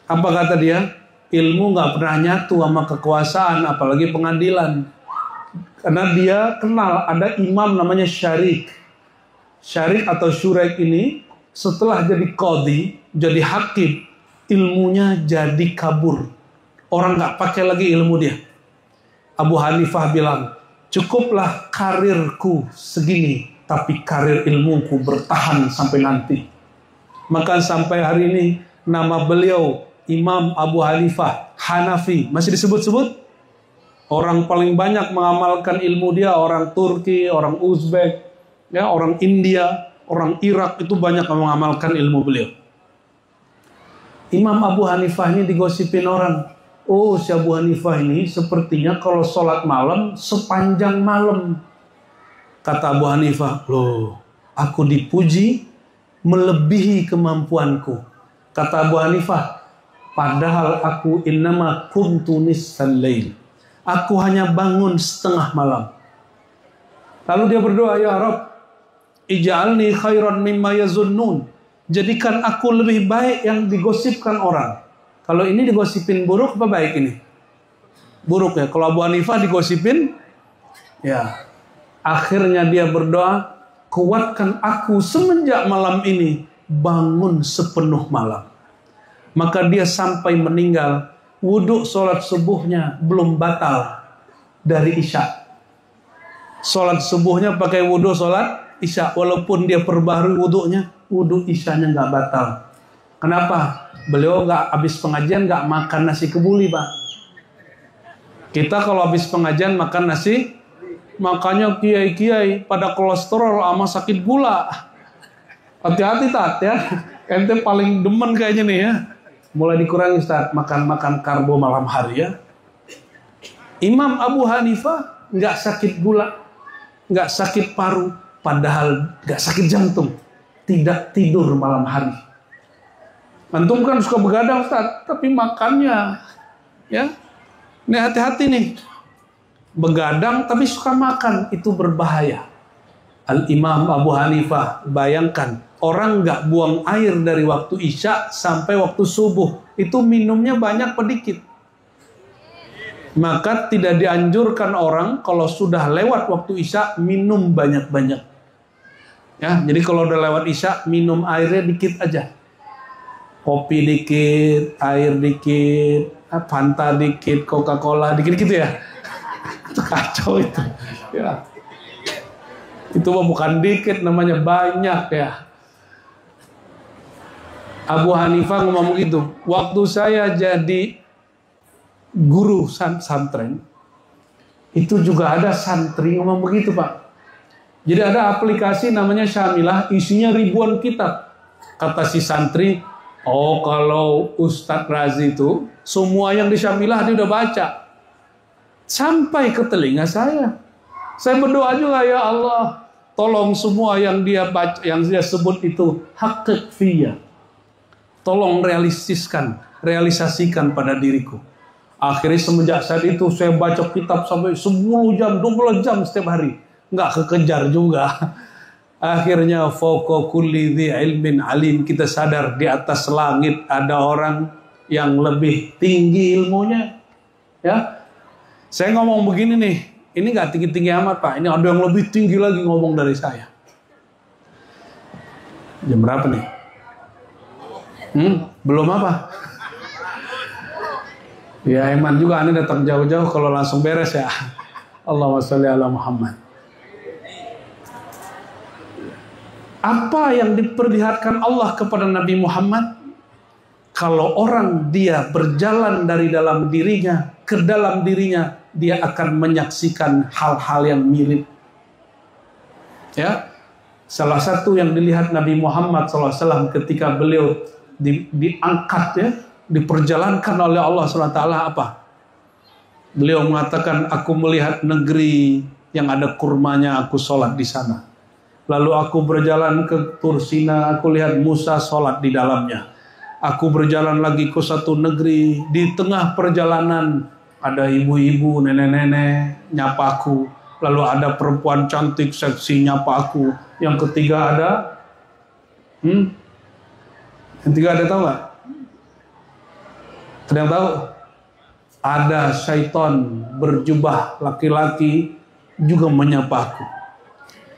Apa kata dia? Ilmu nggak pernah nyatu sama kekuasaan, apalagi pengadilan. Karena dia kenal ada imam namanya Syarik. Syarik atau Syuraik ini setelah jadi qadhi, jadi hakim, ilmunya jadi kabur. Orang nggak pakai lagi ilmu dia. Abu Hanifah bilang, cukuplah karirku segini, tapi karir ilmuku bertahan sampai nanti. Maka sampai hari ini nama beliau Imam Abu Hanifah Hanafi masih disebut-sebut. Orang paling banyak mengamalkan ilmu dia orang Turki, orang Uzbek, ya, orang India, orang Irak itu banyak yang mengamalkan ilmu beliau. Imam Abu Hanifah ini digosipin orang. Oh, si Abu Hanifah ini sepertinya kalau sholat malam sepanjang malam. Kata Abu Hanifah, loh, aku dipuji melebihi kemampuanku. Kata Abu Hanifah, padahal aku innama kuntu nisfal lail. Aku hanya bangun setengah malam. Lalu dia berdoa, ya Rabb, ij'alni khairan mimma yazunnun. Jadikan aku lebih baik yang digosipkan orang. Kalau ini digosipin buruk apa baik ini? Buruk ya. Kalau Abu Hanifah digosipin, ya. Akhirnya dia berdoa, kuatkan aku semenjak malam ini bangun sepenuh malam. Maka dia sampai meninggal, wudhu sholat subuhnya belum batal dari Isya. Sholat subuhnya pakai wudhu sholat Isya, walaupun dia perbaharui wudhunya, wudhu Isyanya nggak batal. Kenapa? Beliau nggak habis pengajian nggak makan nasi kebuli, Pak. Kita kalau habis pengajian makan nasi, makanya kiai-kiai pada kolesterol sama sakit gula. Hati-hati Tat ya. Ente paling demen kayaknya nih ya. Mulai dikurangi Ustaz, makan karbo malam hari ya. Imam Abu Hanifah nggak sakit gula, nggak sakit paru, padahal nggak sakit jantung, tidak tidur malam hari. Antum kan suka begadang Ustaz, tapi makannya ya. Ini hati-hati nih. Begadang tapi suka makan itu berbahaya. Al-Imam Abu Hanifah, bayangkan orang nggak buang air dari waktu Isya sampai waktu subuh, itu minumnya banyak apa dikit? Maka tidak dianjurkan orang kalau sudah lewat waktu Isya minum banyak-banyak. Ya, jadi kalau udah lewat Isya minum airnya dikit aja. Kopi dikit, air dikit, Fanta dikit, Coca-Cola dikit gitu ya. Itu kacau itu. Ya. Itu bukan dikit, namanya banyak ya. Abu Hanifah ngomong begitu. Waktu saya jadi guru santren, itu juga ada santri ngomong begitu, Pak. Jadi ada aplikasi namanya Syamilah, isinya ribuan kitab. Kata si santri, oh kalau Ustadz Razi itu semua yang di Syamilah dia udah baca. Sampai ke telinga saya. Saya berdoa juga, ya Allah, tolong semua yang dia baca, yang dia sebut itu haqiq fiyya. Tolong realisasikan pada diriku. Akhirnya semenjak saat itu saya baca kitab sampai 10 jam, 12 jam setiap hari. Nggak kekejar juga. Akhirnya fawqa kulli dhi ilmin alim, kita sadar di atas langit ada orang yang lebih tinggi ilmunya. Ya. Saya ngomong begini nih, ini nggak tinggi-tinggi amat Pak, ini ada yang lebih tinggi lagi ngomong dari saya. Jam berapa nih? Belum apa? Ya Iman juga, ini datang jauh-jauh kalau langsung beres ya. Allahumma sholli ala Muhammad. Apa yang diperlihatkan Allah kepada Nabi Muhammad? Kalau orang dia berjalan dari dalam dirinya ke dalam dirinya, dia akan menyaksikan hal-hal yang mirip. Ya, salah satu yang dilihat Nabi Muhammad SAW ketika beliau diangkat ya, diperjalankan oleh Allah SWT apa? Beliau mengatakan, aku melihat negeri yang ada kurmanya, aku sholat di sana. Lalu aku berjalan ke Tursina, aku lihat Musa sholat di dalamnya. Aku berjalan lagi ke satu negeri, di tengah perjalanan ada ibu-ibu, nenek-nenek nyapa aku, lalu ada perempuan cantik seksi nyapa aku, yang ketiga ada yang ketiga ada, tahu nggak? Ada yang tahu? Ada syaitan berjubah laki-laki juga menyapa aku.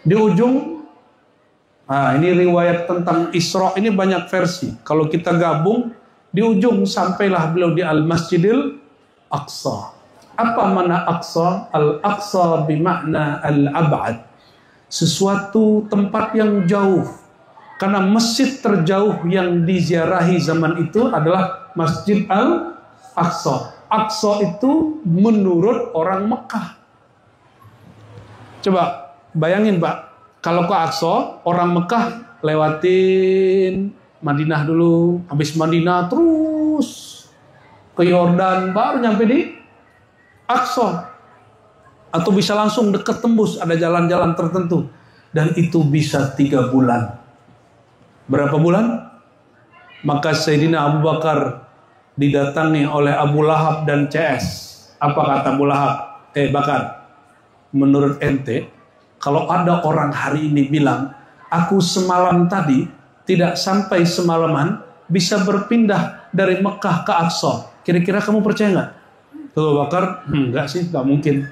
Di ujung, ini riwayat tentang Isra, ini banyak versi. Kalau kita gabung, di ujung sampailah beliau di Al-Masjidil Aqsa. Apa mana Aqsa? Al-Aqsa bermakna al-ab'ad. Sesuatu tempat yang jauh. Karena masjid terjauh yang diziarahi zaman itu adalah Masjid Al-Aqsa. Aqsa itu menurut orang Mekah. Coba bayangin Pak, kalau ke Aqsa, orang Mekah lewatin Madinah dulu, habis Madinah terus ke Yordan, baru nyampe di Aqsa. Atau bisa langsung dekat tembus, ada jalan-jalan tertentu. Dan itu bisa 3 bulan. Berapa bulan? Maka Sayyidina Abu Bakar didatangi oleh Abu Lahab dan CS. Apa kata Abu Lahab? Bakar, menurut ente, kalau ada orang hari ini bilang, aku semalam tadi tidak sampai semalaman bisa berpindah dari Mekah ke Aqsa, kira-kira kamu percaya nggak? Abu Bakar, enggak sih, nggak mungkin.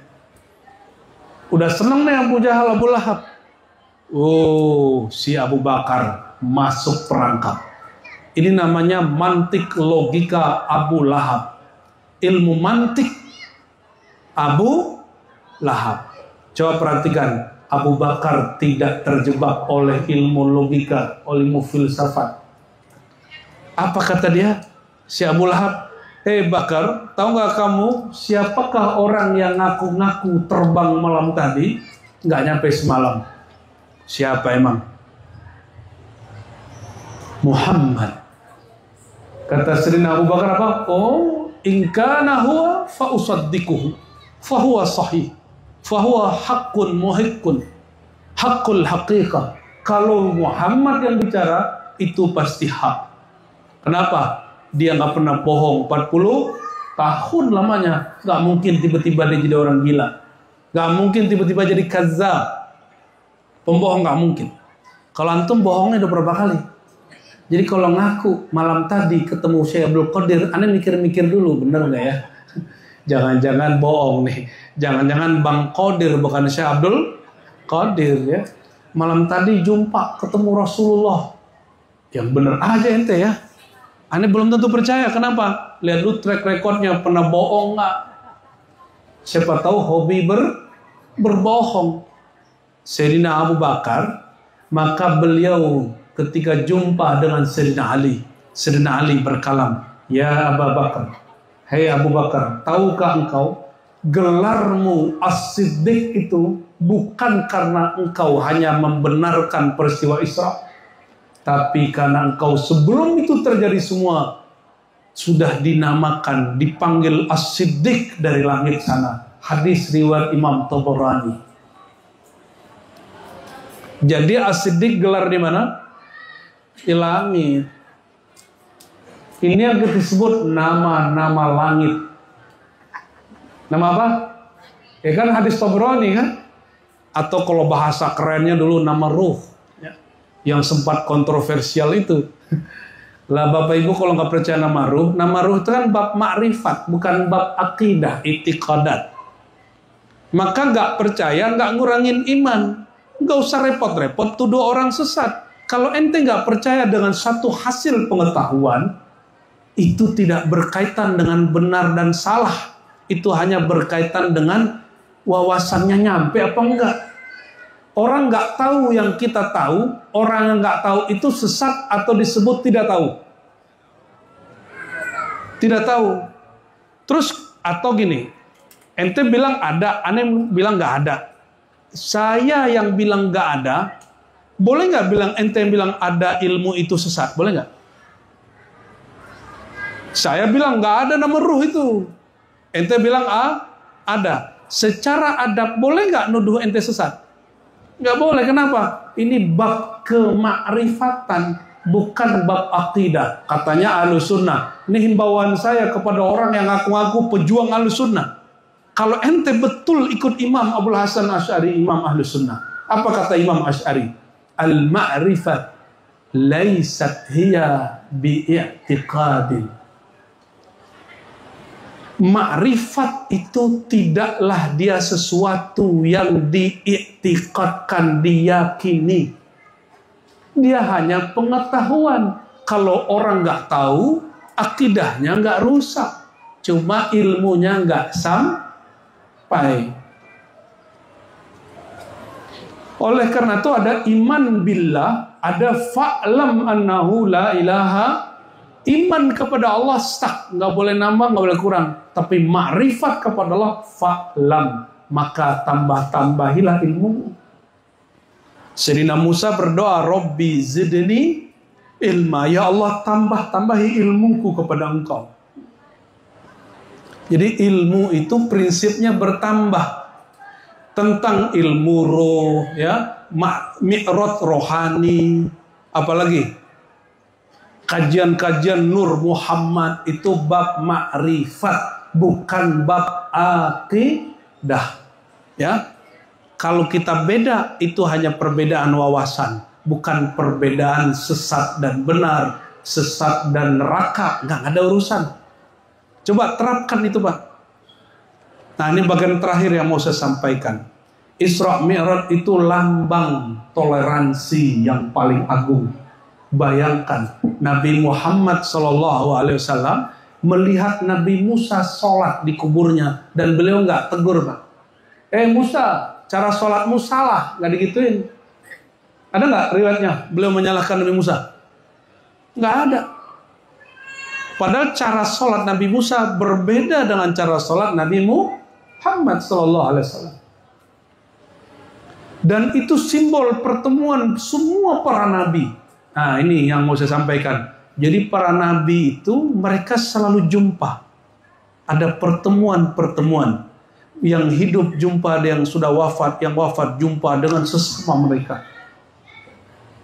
Udah seneng nih Abu Jahal, Abu Lahab. Oh, si Abu Bakar masuk perangkap. Ini namanya mantik logika Abu Lahab. Ilmu mantik Abu Lahab. Coba perhatikan, Abu Bakar tidak terjebak oleh ilmu logika, oleh ilmu filsafat. Apa kata dia? Si Abu Lahab, Bakar, tahu nggak kamu siapakah orang yang ngaku-ngaku terbang malam tadi? Nggak nyampe semalam. Siapa emang? Muhammad. Kata Sayyidina Abu Bakar apa? Oh, in kana huwa fa usaddiquhu fa huwa sahih fa huwa haqqun muhiqqun haqqul haqiqah. Kalau Muhammad yang bicara, itu pasti hak. Kenapa? Dia nggak pernah bohong 40 tahun lamanya. Nggak mungkin tiba-tiba dia jadi orang gila. Nggak mungkin tiba-tiba jadi kazzab. Pembohong nggak mungkin. Kalau antum bohongnya udah berapa kali? Jadi kalau ngaku malam tadi ketemu Syekh Abdul Qadir, aneh mikir-mikir dulu, bener nggak ya? Jangan-jangan bohong nih. Jangan-jangan Bang Qadir bukan Syekh Abdul Qadir ya. Malam tadi jumpa ketemu Rasulullah. Yang bener aja ente ya. Aneh belum tentu percaya. Kenapa? Lihat dulu track recordnya, pernah bohong nggak? Siapa tahu hobi berbohong. Sayyidina Abu Bakar, maka beliau ketika jumpa dengan Sayyidina Ali berkalam, ya Abu Bakar, hei Abu Bakar, tahukah engkau gelarmu As-Siddiq itu bukan karena engkau hanya membenarkan peristiwa Isra, tapi karena engkau sebelum itu terjadi semua sudah dinamakan, dipanggil As-Siddiq dari langit sana. Hadis riwayat Imam Tabarani. Jadi As-Siddiq gelar di mana? Di langit. Ini yang disebut nama-nama langit. Nama apa? Ya kan hadis Tabrani kan? Atau kalau bahasa kerennya dulu nama ruh ya, yang sempat kontroversial itu. Lah Bapak Ibu kalau nggak percaya nama ruh itu kan bab makrifat, bukan bab akidah, i'tiqadat. Maka nggak percaya nggak ngurangin iman. Nggak usah repot-repot tuduh orang sesat. Kalau ente nggak percaya dengan satu hasil pengetahuan, itu tidak berkaitan dengan benar dan salah. Itu hanya berkaitan dengan wawasannya nyampe apa enggak. Orang nggak tahu yang kita tahu, orang yang nggak tahu itu sesat atau disebut tidak tahu. Tidak tahu. Terus atau gini, ente bilang ada, aneh bilang nggak ada. Saya yang bilang nggak ada, boleh nggak bilang ente yang bilang ada ilmu itu sesat? Boleh nggak? Saya bilang nggak ada nama ruh itu. Ente bilang ada. Secara adab boleh nggak nuduh ente sesat? Nggak boleh. Kenapa? Ini bab kemakrifatan, bukan bab akidah. Katanya Ahlus Sunnah. Ini himbauan saya kepada orang yang ngaku-ngaku pejuang Ahlus Sunnah. Kalau ente betul ikut Imam Abul Hasan Asy'ari, Imam Ahlus Sunnah. Apa kata Imam Asy'ari? Al-ma'rifat laysat hiya bi'i'tiqadin. Ma'rifat itu tidaklah dia sesuatu yang diiktikadkan, diyakini. Dia hanya pengetahuan. Kalau orang nggak tahu, akidahnya nggak rusak. Cuma ilmunya nggak sampai. Oleh karena itu ada iman billah, ada fa'lam annahu la ilaha. Iman kepada Allah stuck, nggak boleh nambah, nggak boleh kurang. Tapi makrifat kepada Allah fa'lam, maka tambah-tambahilah ilmu. Sayyidina Musa berdoa, Rabbi zidni ilma, ya Allah tambah-tambahi ilmuku kepada engkau. Jadi ilmu itu prinsipnya bertambah. Tentang ilmu roh, ya, mi'raj rohani, apalagi kajian-kajian Nur Muhammad itu bab makrifat, bukan bab akidah. Ya, kalau kita beda itu hanya perbedaan wawasan, bukan perbedaan sesat dan benar, sesat dan neraka, nggak ada urusan. Coba terapkan itu, Pak. Nah, ini bagian terakhir yang mau saya sampaikan. Isra Mi'raj itu lambang toleransi yang paling agung. Bayangkan Nabi Muhammad SAW melihat Nabi Musa sholat di kuburnya dan beliau nggak tegur, Pak. Musa, cara sholatmu salah, nggak digituin. Ada nggak riwayatnya beliau menyalahkan Nabi Musa? Nggak ada. Padahal cara sholat Nabi Musa berbeda dengan cara sholat Nabi Muhammad SAW. Dan itu simbol pertemuan semua para nabi. Nah, ini yang mau saya sampaikan. Jadi para nabi itu mereka selalu jumpa. Ada pertemuan-pertemuan. Yang hidup jumpa dengan yang sudah wafat, yang wafat jumpa dengan sesama mereka.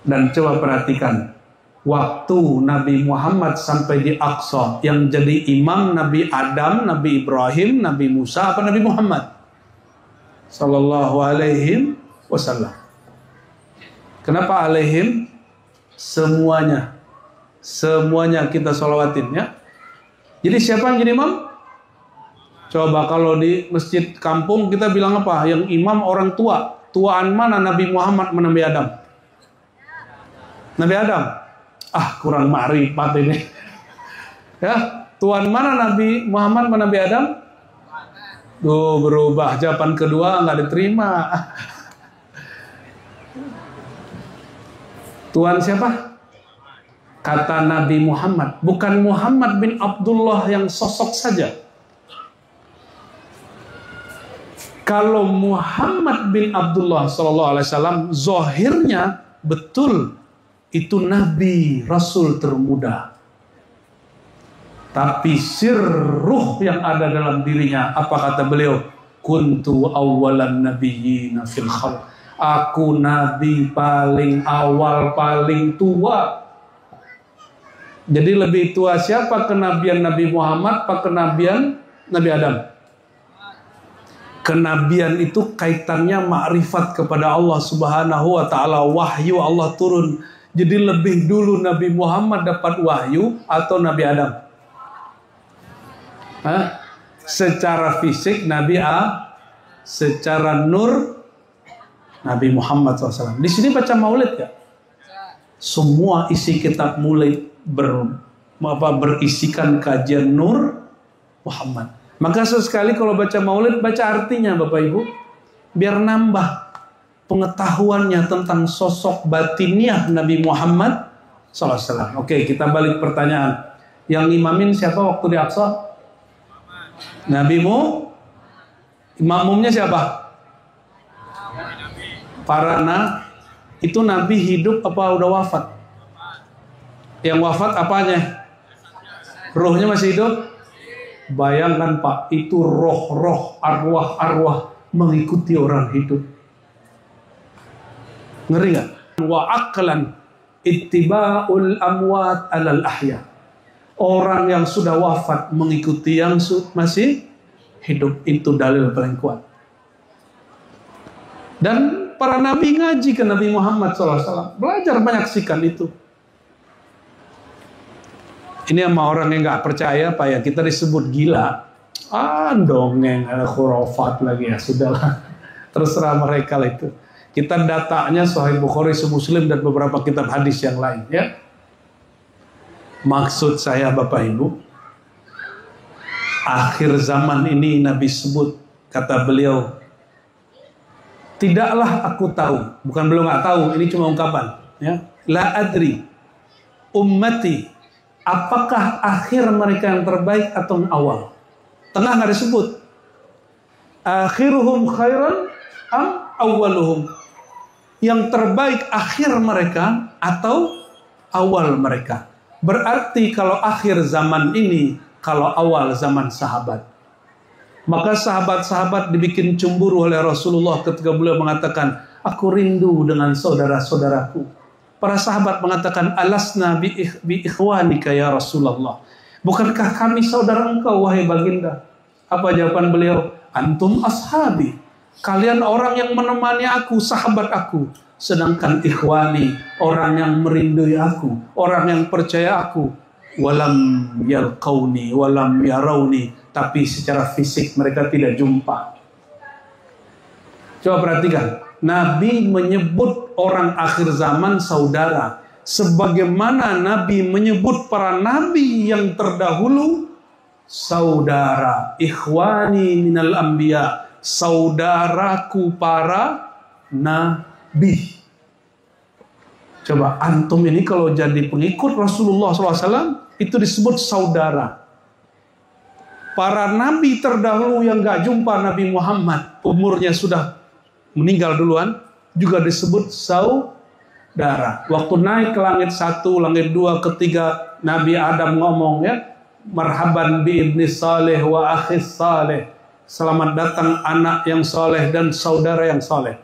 Dan coba perhatikan, waktu Nabi Muhammad sampai di Aqsa, yang jadi imam Nabi Adam, Nabi Ibrahim, Nabi Musa, apa Nabi Muhammad sallallahu alaihi wasallam. Kenapa alaihim? Semuanya kita sholawatin, ya. Jadi siapa yang jadi imam? Coba kalau di masjid kampung kita bilang apa? Yang imam orang tua. Tuaan mana Nabi Muhammad sama Nabi Adam? Nabi Adam. Kurang ma'rifat ini. Ya, tuan mana Nabi Muhammad sama Nabi Adam? Tuh berubah, jawaban kedua nggak diterima. Tuan siapa? Kata Nabi Muhammad, bukan Muhammad bin Abdullah yang sosok saja. Kalau Muhammad bin Abdullah SAW, zohirnya betul itu Nabi Rasul termuda. Tapi sirruh yang ada dalam dirinya, apa kata beliau? Kuntu awwalan nabiyyina fil khalq. Aku nabi paling awal, paling tua. Jadi lebih tua siapa kenabian Nabi Muhammad apa kenabian Nabi Adam? Kenabian itu kaitannya makrifat kepada Allah Subhanahu wa taala, wahyu Allah turun. Jadi lebih dulu Nabi Muhammad dapat wahyu atau Nabi Adam? Secara fisik Nabi secara nur Nabi Muhammad SAW. Di sini baca maulid ya? Semua isi kitab maulid berisikan kajian Nur Muhammad. Maka sesekali kalau baca maulid, baca artinya Bapak Ibu. Biar nambah pengetahuannya tentang sosok batiniah Nabi Muhammad SAW. Oke, kita balik pertanyaan. Yang imamin siapa waktu di Aqsa? Nabimu? Makmumnya siapa? Itu Nabi hidup apa udah wafat? Yang wafat apanya? Rohnya masih hidup? Bayangkan Pak, itu roh-roh, arwah-arwah mengikuti orang hidup. Ngeri gak? Wa aqlan ittiba'ul amwat alal ahya. Orang yang sudah wafat mengikuti yang masih hidup, itu dalil paling kuat. Dan para nabi ngaji ke Nabi Muhammad SAW, belajar menyaksikan itu. Ini sama orang yang nggak percaya, Pak, ya kita disebut gila. Dongeng, ada khurafat lagi, ya sudahlah. Terserah mereka lah itu. Kita datanya Sahih Bukhari, Muslim, dan beberapa kitab hadis yang lain, ya. Maksud saya Bapak Ibu, akhir zaman ini Nabi sebut, kata beliau, tidaklah aku tahu, bukan belum nggak tahu, ini cuma ungkapan, ya. La adri ummati, apakah akhir mereka yang terbaik atau yang awal? Tengah nggak disebut. Akhiruhum khairan am awwaluhum, yang terbaik akhir mereka atau awal mereka. Berarti kalau akhir zaman ini, kalau awal zaman sahabat. Maka sahabat-sahabat dibikin cemburu oleh Rasulullah ketika beliau mengatakan, aku rindu dengan saudara-saudaraku. Para sahabat mengatakan, alasna bi ikhwanika ya Rasulullah. Bukankah kami saudara engkau, wahai baginda? Apa jawaban beliau? Antum ashabi. Kalian orang yang menemani aku, sahabat aku. Sedangkan ikhwani, orang yang merindui aku, orang yang percaya aku. Walam yalqauni, walam yarawni. Tapi secara fisik mereka tidak jumpa. Coba perhatikan. Nabi menyebut orang akhir zaman saudara. Sebagaimana Nabi menyebut para nabi yang terdahulu saudara. Ikhwani minal anbiya, saudaraku para nabi. Coba antum ini kalau jadi pengikut Rasulullah SAW, itu disebut saudara. Para nabi terdahulu yang gak jumpa Nabi Muhammad, umurnya sudah meninggal duluan, juga disebut saudara. Waktu naik ke langit 1, langit 2, ketiga, Nabi Adam ngomong, ya, marhaban bi ibni saleh wa akhis saleh. Selamat datang anak yang soleh dan saudara yang soleh.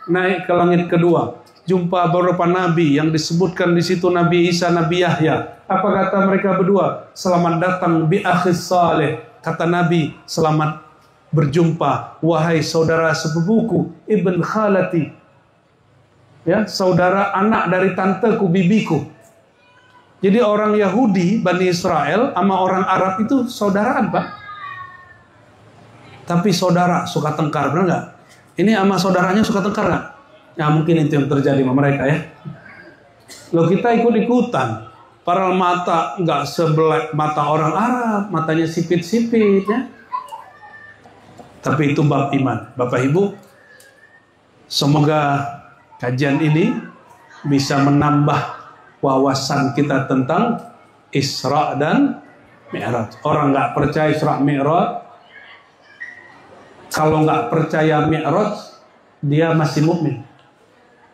Naik ke langit kedua, jumpa beberapa nabi yang disebutkan di situ, Nabi Isa, Nabi Yahya. Apa kata mereka berdua? Selamat datang bi akhis saleh. Kata Nabi, selamat berjumpa wahai saudara sepupuku, ibn khalati. Ya, saudara anak dari tanteku, bibiku. Jadi orang Yahudi, Bani Israel, sama orang Arab itu saudaraan, Pak. Tapi saudara suka tengkar, benar nggak? Ini sama saudaranya suka tengkar nggak? Ya mungkin itu yang terjadi sama mereka, ya. Loh, kita ikut-ikutan. Padahal mata nggak sebelah mata orang Arab, matanya sipit-sipit, ya. Tapi itu bab iman. Bapak Ibu, semoga kajian ini bisa menambah wawasan kita tentang Isra dan Mi'raj. Orang nggak percaya Isra Mi'raj, kalau nggak percaya Mi'raj, dia masih mukmin.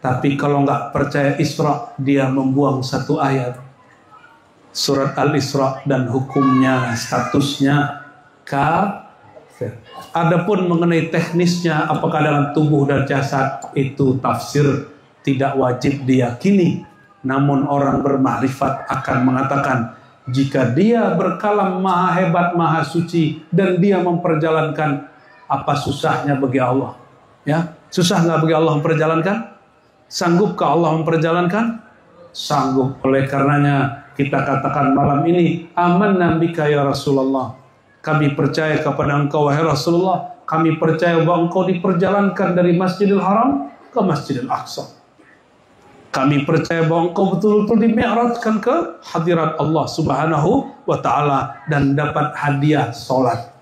Tapi kalau nggak percaya Isra, dia membuang satu ayat. Surat Al-Isra dan hukumnya, statusnya kafir. Adapun mengenai teknisnya, apakah dalam tubuh dan jasad, itu tafsir tidak wajib diyakini. Namun orang bermakrifat akan mengatakan, jika dia berkalam maha hebat, maha suci, dan dia memperjalankan, apa susahnya bagi Allah? Ya, susah nggak bagi Allah memperjalankan? Sanggupkah Allah memperjalankan? Sanggup. Oleh karenanya kita katakan malam ini, amanna bika ya Rasulullah. Kami percaya kepada engkau wahai Rasulullah. Kami percaya bahwa engkau diperjalankan dari Masjidil Haram ke Masjidil Aqsa. Kami percaya bahwa engkau betul-betul dimi'rajkan ke hadirat Allah Subhanahu wa ta'ala dan dapat hadiah salat.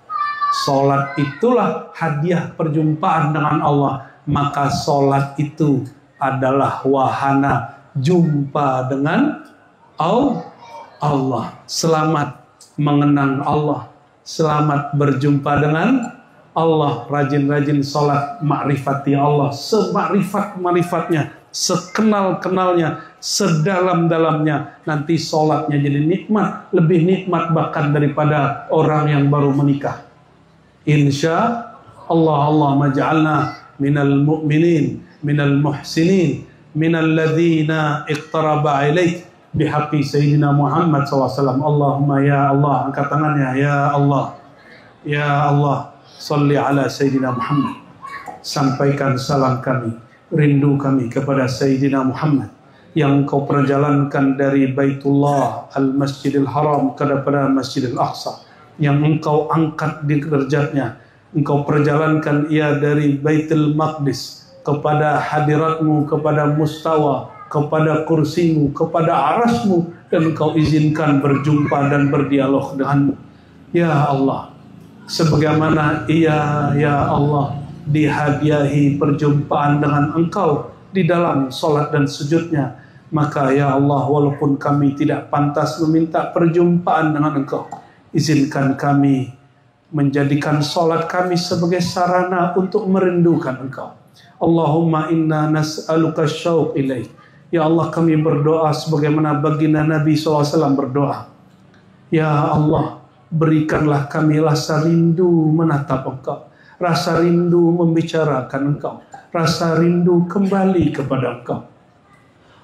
Salat itulah hadiah perjumpaan dengan Allah. Maka salat itu adalah wahana jumpa dengan Allah. Selamat mengenang Allah, selamat berjumpa dengan Allah. Rajin-rajin salat, makrifati Allah semakrifat-makrifatnya, sekenal-kenalnya, sedalam-dalamnya. Nanti salatnya jadi nikmat, lebih nikmat bahkan daripada orang yang baru menikah. Insya Allah, Allahumma ja'alna minal mu'minin, minal muhsinin, minal ladzina iqtaraba ilaik bihaqqi sayyidina Muhammad SAW. Allahumma ya Allah, angkat tangannya, ya Allah, ya Allah, salli ala sayyidina Muhammad. Sampaikan salam kami, rindu kami kepada sayyidina Muhammad yang Engkau perjalankan dari Baitullah al-Masjidil Haram kepada Masjidil Aqsa, yang Engkau angkat di derajatnya. Engkau perjalankan ia dari Baitul Maqdis kepada hadiratmu, kepada mustawa, kepada kursimu, kepada arasmu, dan Engkau izinkan berjumpa dan berdialog denganmu. Ya Allah, sebagaimana ia, ya Allah, dihadiahi perjumpaan dengan Engkau di dalam solat dan sujudnya, maka ya Allah, walaupun kami tidak pantas meminta perjumpaan dengan Engkau, izinkan kami menjadikan solat kami sebagai sarana untuk merindukan Engkau. Allahumma inna nas'aluka syauq ilaik. Ya Allah, kami berdoa sebagaimana baginda Nabi SAW berdoa. Ya Allah, berikanlah kami rasa rindu menatap Engkau, rasa rindu membicarakan Engkau, rasa rindu kembali kepada Engkau.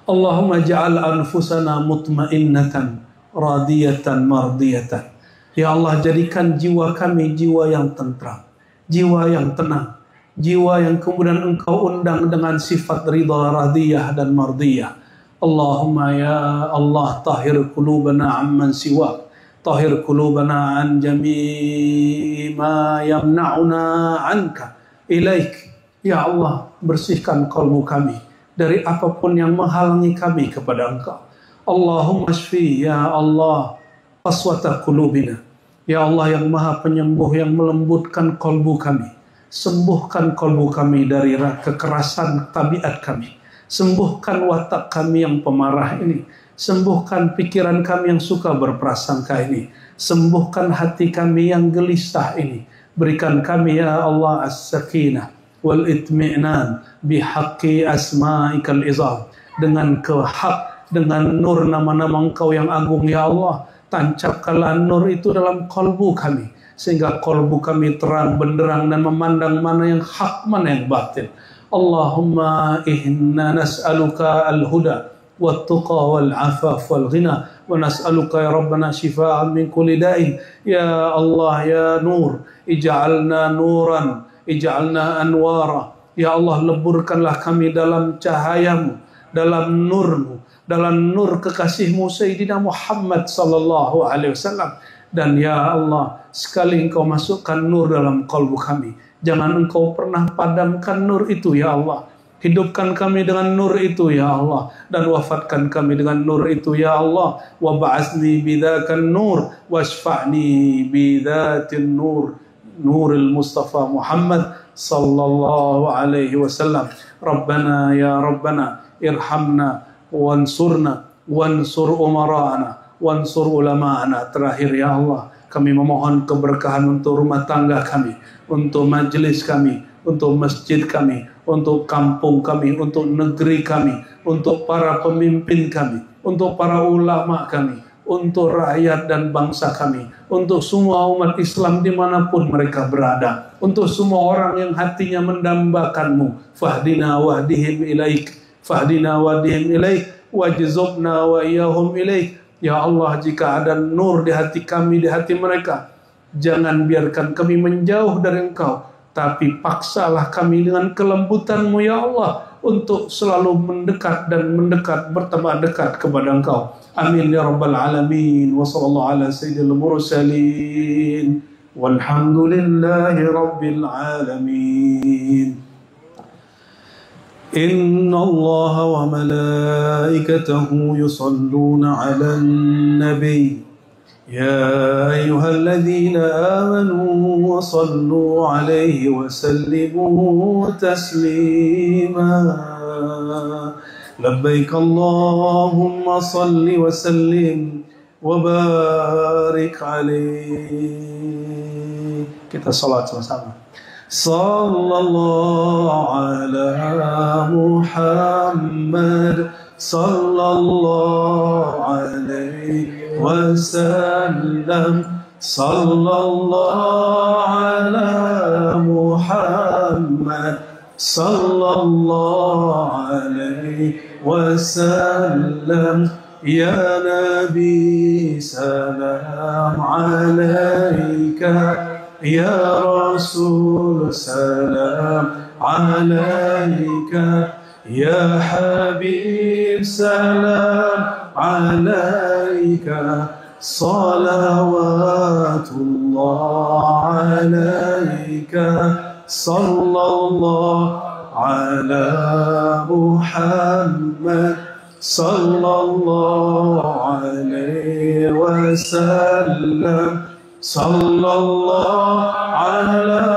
Allahumma ja'al anfusana mutmainnatan radiyatan mardiyatan. Ya Allah, jadikan jiwa kami jiwa yang tentram, jiwa yang tenang, jiwa yang kemudian Engkau undang dengan sifat ridha, radiyah dan mardiyah. Allahumma ya Allah, tahhir qulubana amman siwak, tahhir qulubana an jami' ma yamna'una anka ilaik. Ya Allah, bersihkan kalbu kami dari apapun yang menghalangi kami kepada Engkau. Allahumma shfi ya Allah qaswata qulubina. Ya Allah yang Maha Penyembuh, yang melembutkan kalbu kami, sembuhkan kalbu kami dari kekerasan tabiat kami, sembuhkan watak kami yang pemarah ini, sembuhkan pikiran kami yang suka berprasangka ini, sembuhkan hati kami yang gelisah ini. Berikan kami ya Allah as-sakinah wal itmi'nan bihaqqi asma'ikal izam, dengan kehak, dengan nur nama-nama Engkau yang agung. Ya Allah, tancapkanlah nur itu dalam kalbu kami, sehingga kalbu kami terang benderang dan memandang mana yang hak, mana yang batil. Allahumma inna nas'aluka al-huda wat-tuqa wal-afaf wal-ghina, wa nas'aluka ya Rabbana shifaan min kulli da'in. Ya Allah ya Nur, ij'alna nuran, ij'alna anwara. Ya Allah, leburkanlah kami dalam cahayamu, dalam nurmu, dalam nur kekasihmu Sayyidina Muhammad sallallahu alaihi wasallam. Dan ya Allah, sekali Engkau masukkan nur dalam kalbu kami, jangan Engkau pernah padamkan nur itu ya Allah. Hidupkan kami dengan nur itu ya Allah, dan wafatkan kami dengan nur itu ya Allah. Wa ba'atsni bidzakan nur washfa'ni bidzatin nur, nuril Mustafa Muhammad sallallahu alaihi wasallam. Rabbana ya Rabbana irhamna wansurna wansur umara'ana wansur ulama'ana. Terakhir ya Allah, kami memohon keberkahan untuk rumah tangga kami, untuk majlis kami, untuk masjid kami, untuk kampung kami, untuk negeri kami, untuk para pemimpin kami, untuk para ulama kami, untuk rakyat dan bangsa kami, untuk semua umat Islam dimanapun mereka berada, untuk semua orang yang hatinya mendambakan-Mu. Fahdina wahdihim ilaik, fahdina wahdihim ilaik, wajzubna wa iyahum ilaik. Ya Allah, jika ada nur di hati kami, di hati mereka, jangan biarkan kami menjauh dari Engkau, tapi paksalah kami dengan kelembutan-Mu ya Allah, untuk selalu mendekat dan mendekat, bertambah dekat kepada Engkau. Amin ya Rabbal Alamin. Wa sallallahu ala sayyidil mursalin walhamdulillahi Rabbil Alamin. Inna Allah wa malaikatahu yusalluna ala nabi. Ya ayyuhalladzina amanu sallu alaihi wa sallimu taslima. Labbaik Allahumma salli wa sallim wa barik alaihi. Kita salat sama-sama. Sallallahu ala Muhammad sallallahu alaihi wasallam. Sallallahu ala Muhammad صلى الله عليه وسلم يا نبي سلام عليك يا رسول سلام عليك يا حبيب سلام عليك صلوات الله عليك صلى الله على محمد صلى الله عليه وسلم صلى الله على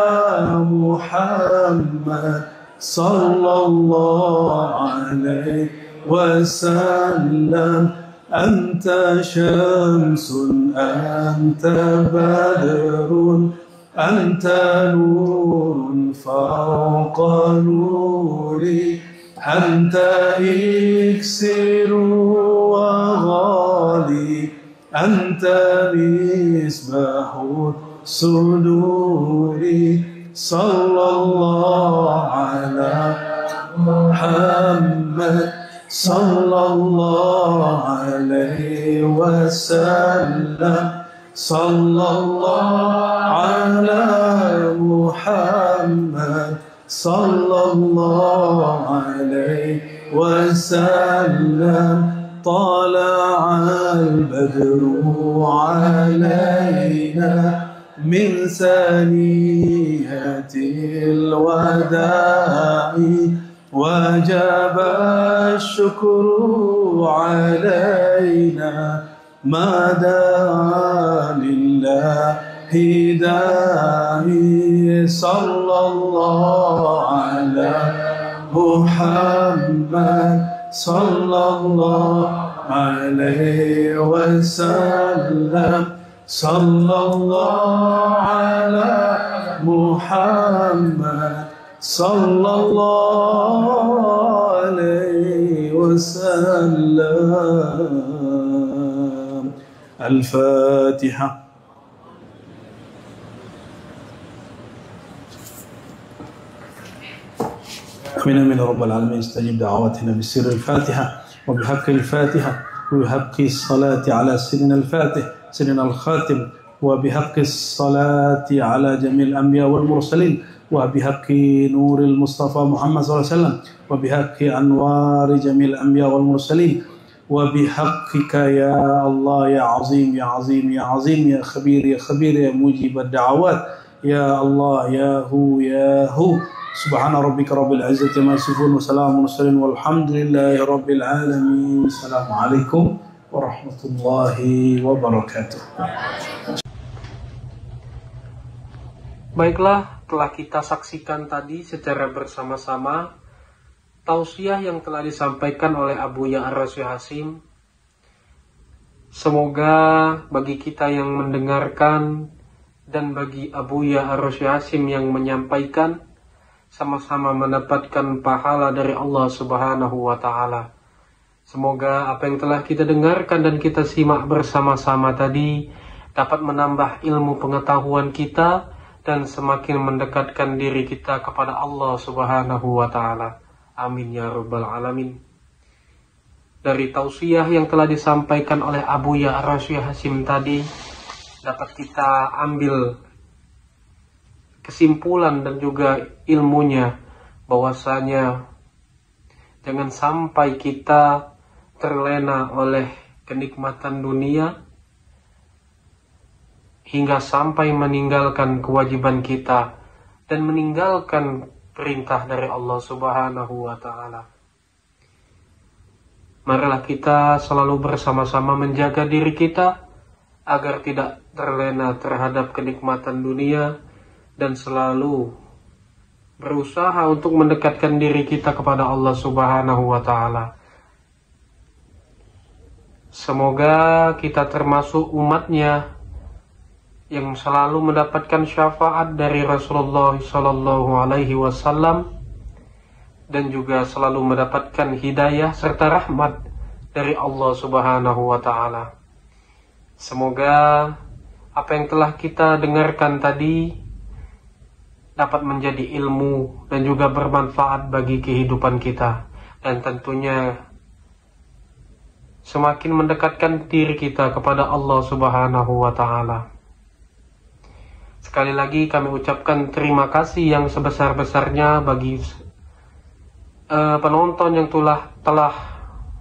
محمد صلى الله عليه وسلم أنت شمس أنت بدر أنت نور فوق نوري أنت إكسير وغالي أنت مصباح الصدور صلى الله على محمد صلى الله عليه وسلم صلى الله على محمد صلى الله عليه وسلم طلع البدر علينا من ثنيات الوداع وجب الشكر علينا ما دعا لله داعي صلى الله على محمد صلى الله عليه وسلم صلى الله على محمد صلى الله عليه وسلم. الفاتحة. آمين رب العالمين استجب دعواتنا بسر الفاتحة وبحق الفاتحة وبحق الصلاة على سيدنا الفاتح سيدنا الخاتم وبحق الصلاة على جميع الأنبياء والمرسلين وبحق نور المصطفى محمد صلى الله عليه وسلم وبحق أنوار جميع الأنبياء والمرسلين وبحقك يا الله يا عظيم يا عظيم يا عظيم يا خبير يا خبير يا مجيب الدعوات يا الله يا هو يا هو. سبحان ربك رب العزة ما يصفون وسلام على المرسلين والحمد لله رب العالمين. السلام عليكم ورحمة الله وبركاته. Baiklah, telah kita saksikan tadi secara bersama-sama tausiah yang telah disampaikan oleh Abu Ya'ros Hasim. Semoga bagi kita yang mendengarkan dan bagi Abu Ya'ros Hasim yang menyampaikan sama-sama mendapatkan pahala dari Allah Subhanahu wa Ta'ala. Semoga apa yang telah kita dengarkan dan kita simak bersama-sama tadi dapat menambah ilmu pengetahuan kita dan semakin mendekatkan diri kita kepada Allah Subhanahu wa Ta'ala. Amin ya rabbal alamin. Dari tausiah yang telah disampaikan oleh Abu Ya'ros Hasim tadi dapat kita ambil kesimpulan dan juga ilmunya bahwasanya jangan sampai kita terlena oleh kenikmatan dunia hingga sampai meninggalkan kewajiban kita dan meninggalkan perintah dari Allah Subhanahu wa Ta'ala. Marilah kita selalu bersama-sama menjaga diri kita agar tidak terlena terhadap kenikmatan dunia dan selalu berusaha untuk mendekatkan diri kita kepada Allah Subhanahu wa Ta'ala. Semoga kita termasuk umatnya yang selalu mendapatkan syafaat dari Rasulullah Sallallahu Alaihi Wasallam dan juga selalu mendapatkan hidayah serta rahmat dari Allah Subhanahu wa Ta'ala. Semoga apa yang telah kita dengarkan tadi dapat menjadi ilmu dan juga bermanfaat bagi kehidupan kita, dan tentunya semakin mendekatkan diri kita kepada Allah Subhanahu wa Ta'ala. Sekali lagi kami ucapkan terima kasih yang sebesar-besarnya bagi penonton yang telah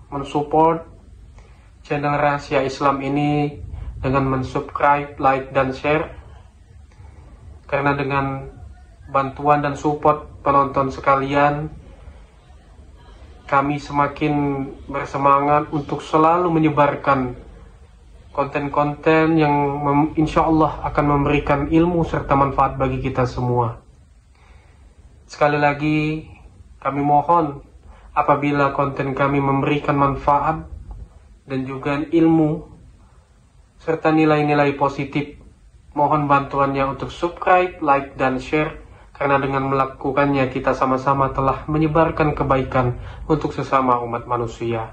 mensupport channel Rahasia Islam ini dengan mensubscribe, like, dan share. Karena dengan bantuan dan support penonton sekalian, kami semakin bersemangat untuk selalu menyebarkan konten-konten yang insya Allah akan memberikan ilmu serta manfaat bagi kita semua. Sekali lagi, kami mohon apabila konten kami memberikan manfaat dan juga ilmu serta nilai-nilai positif, mohon bantuannya untuk subscribe, like, dan share. Karena dengan melakukannya kita sama-sama telah menyebarkan kebaikan untuk sesama umat manusia.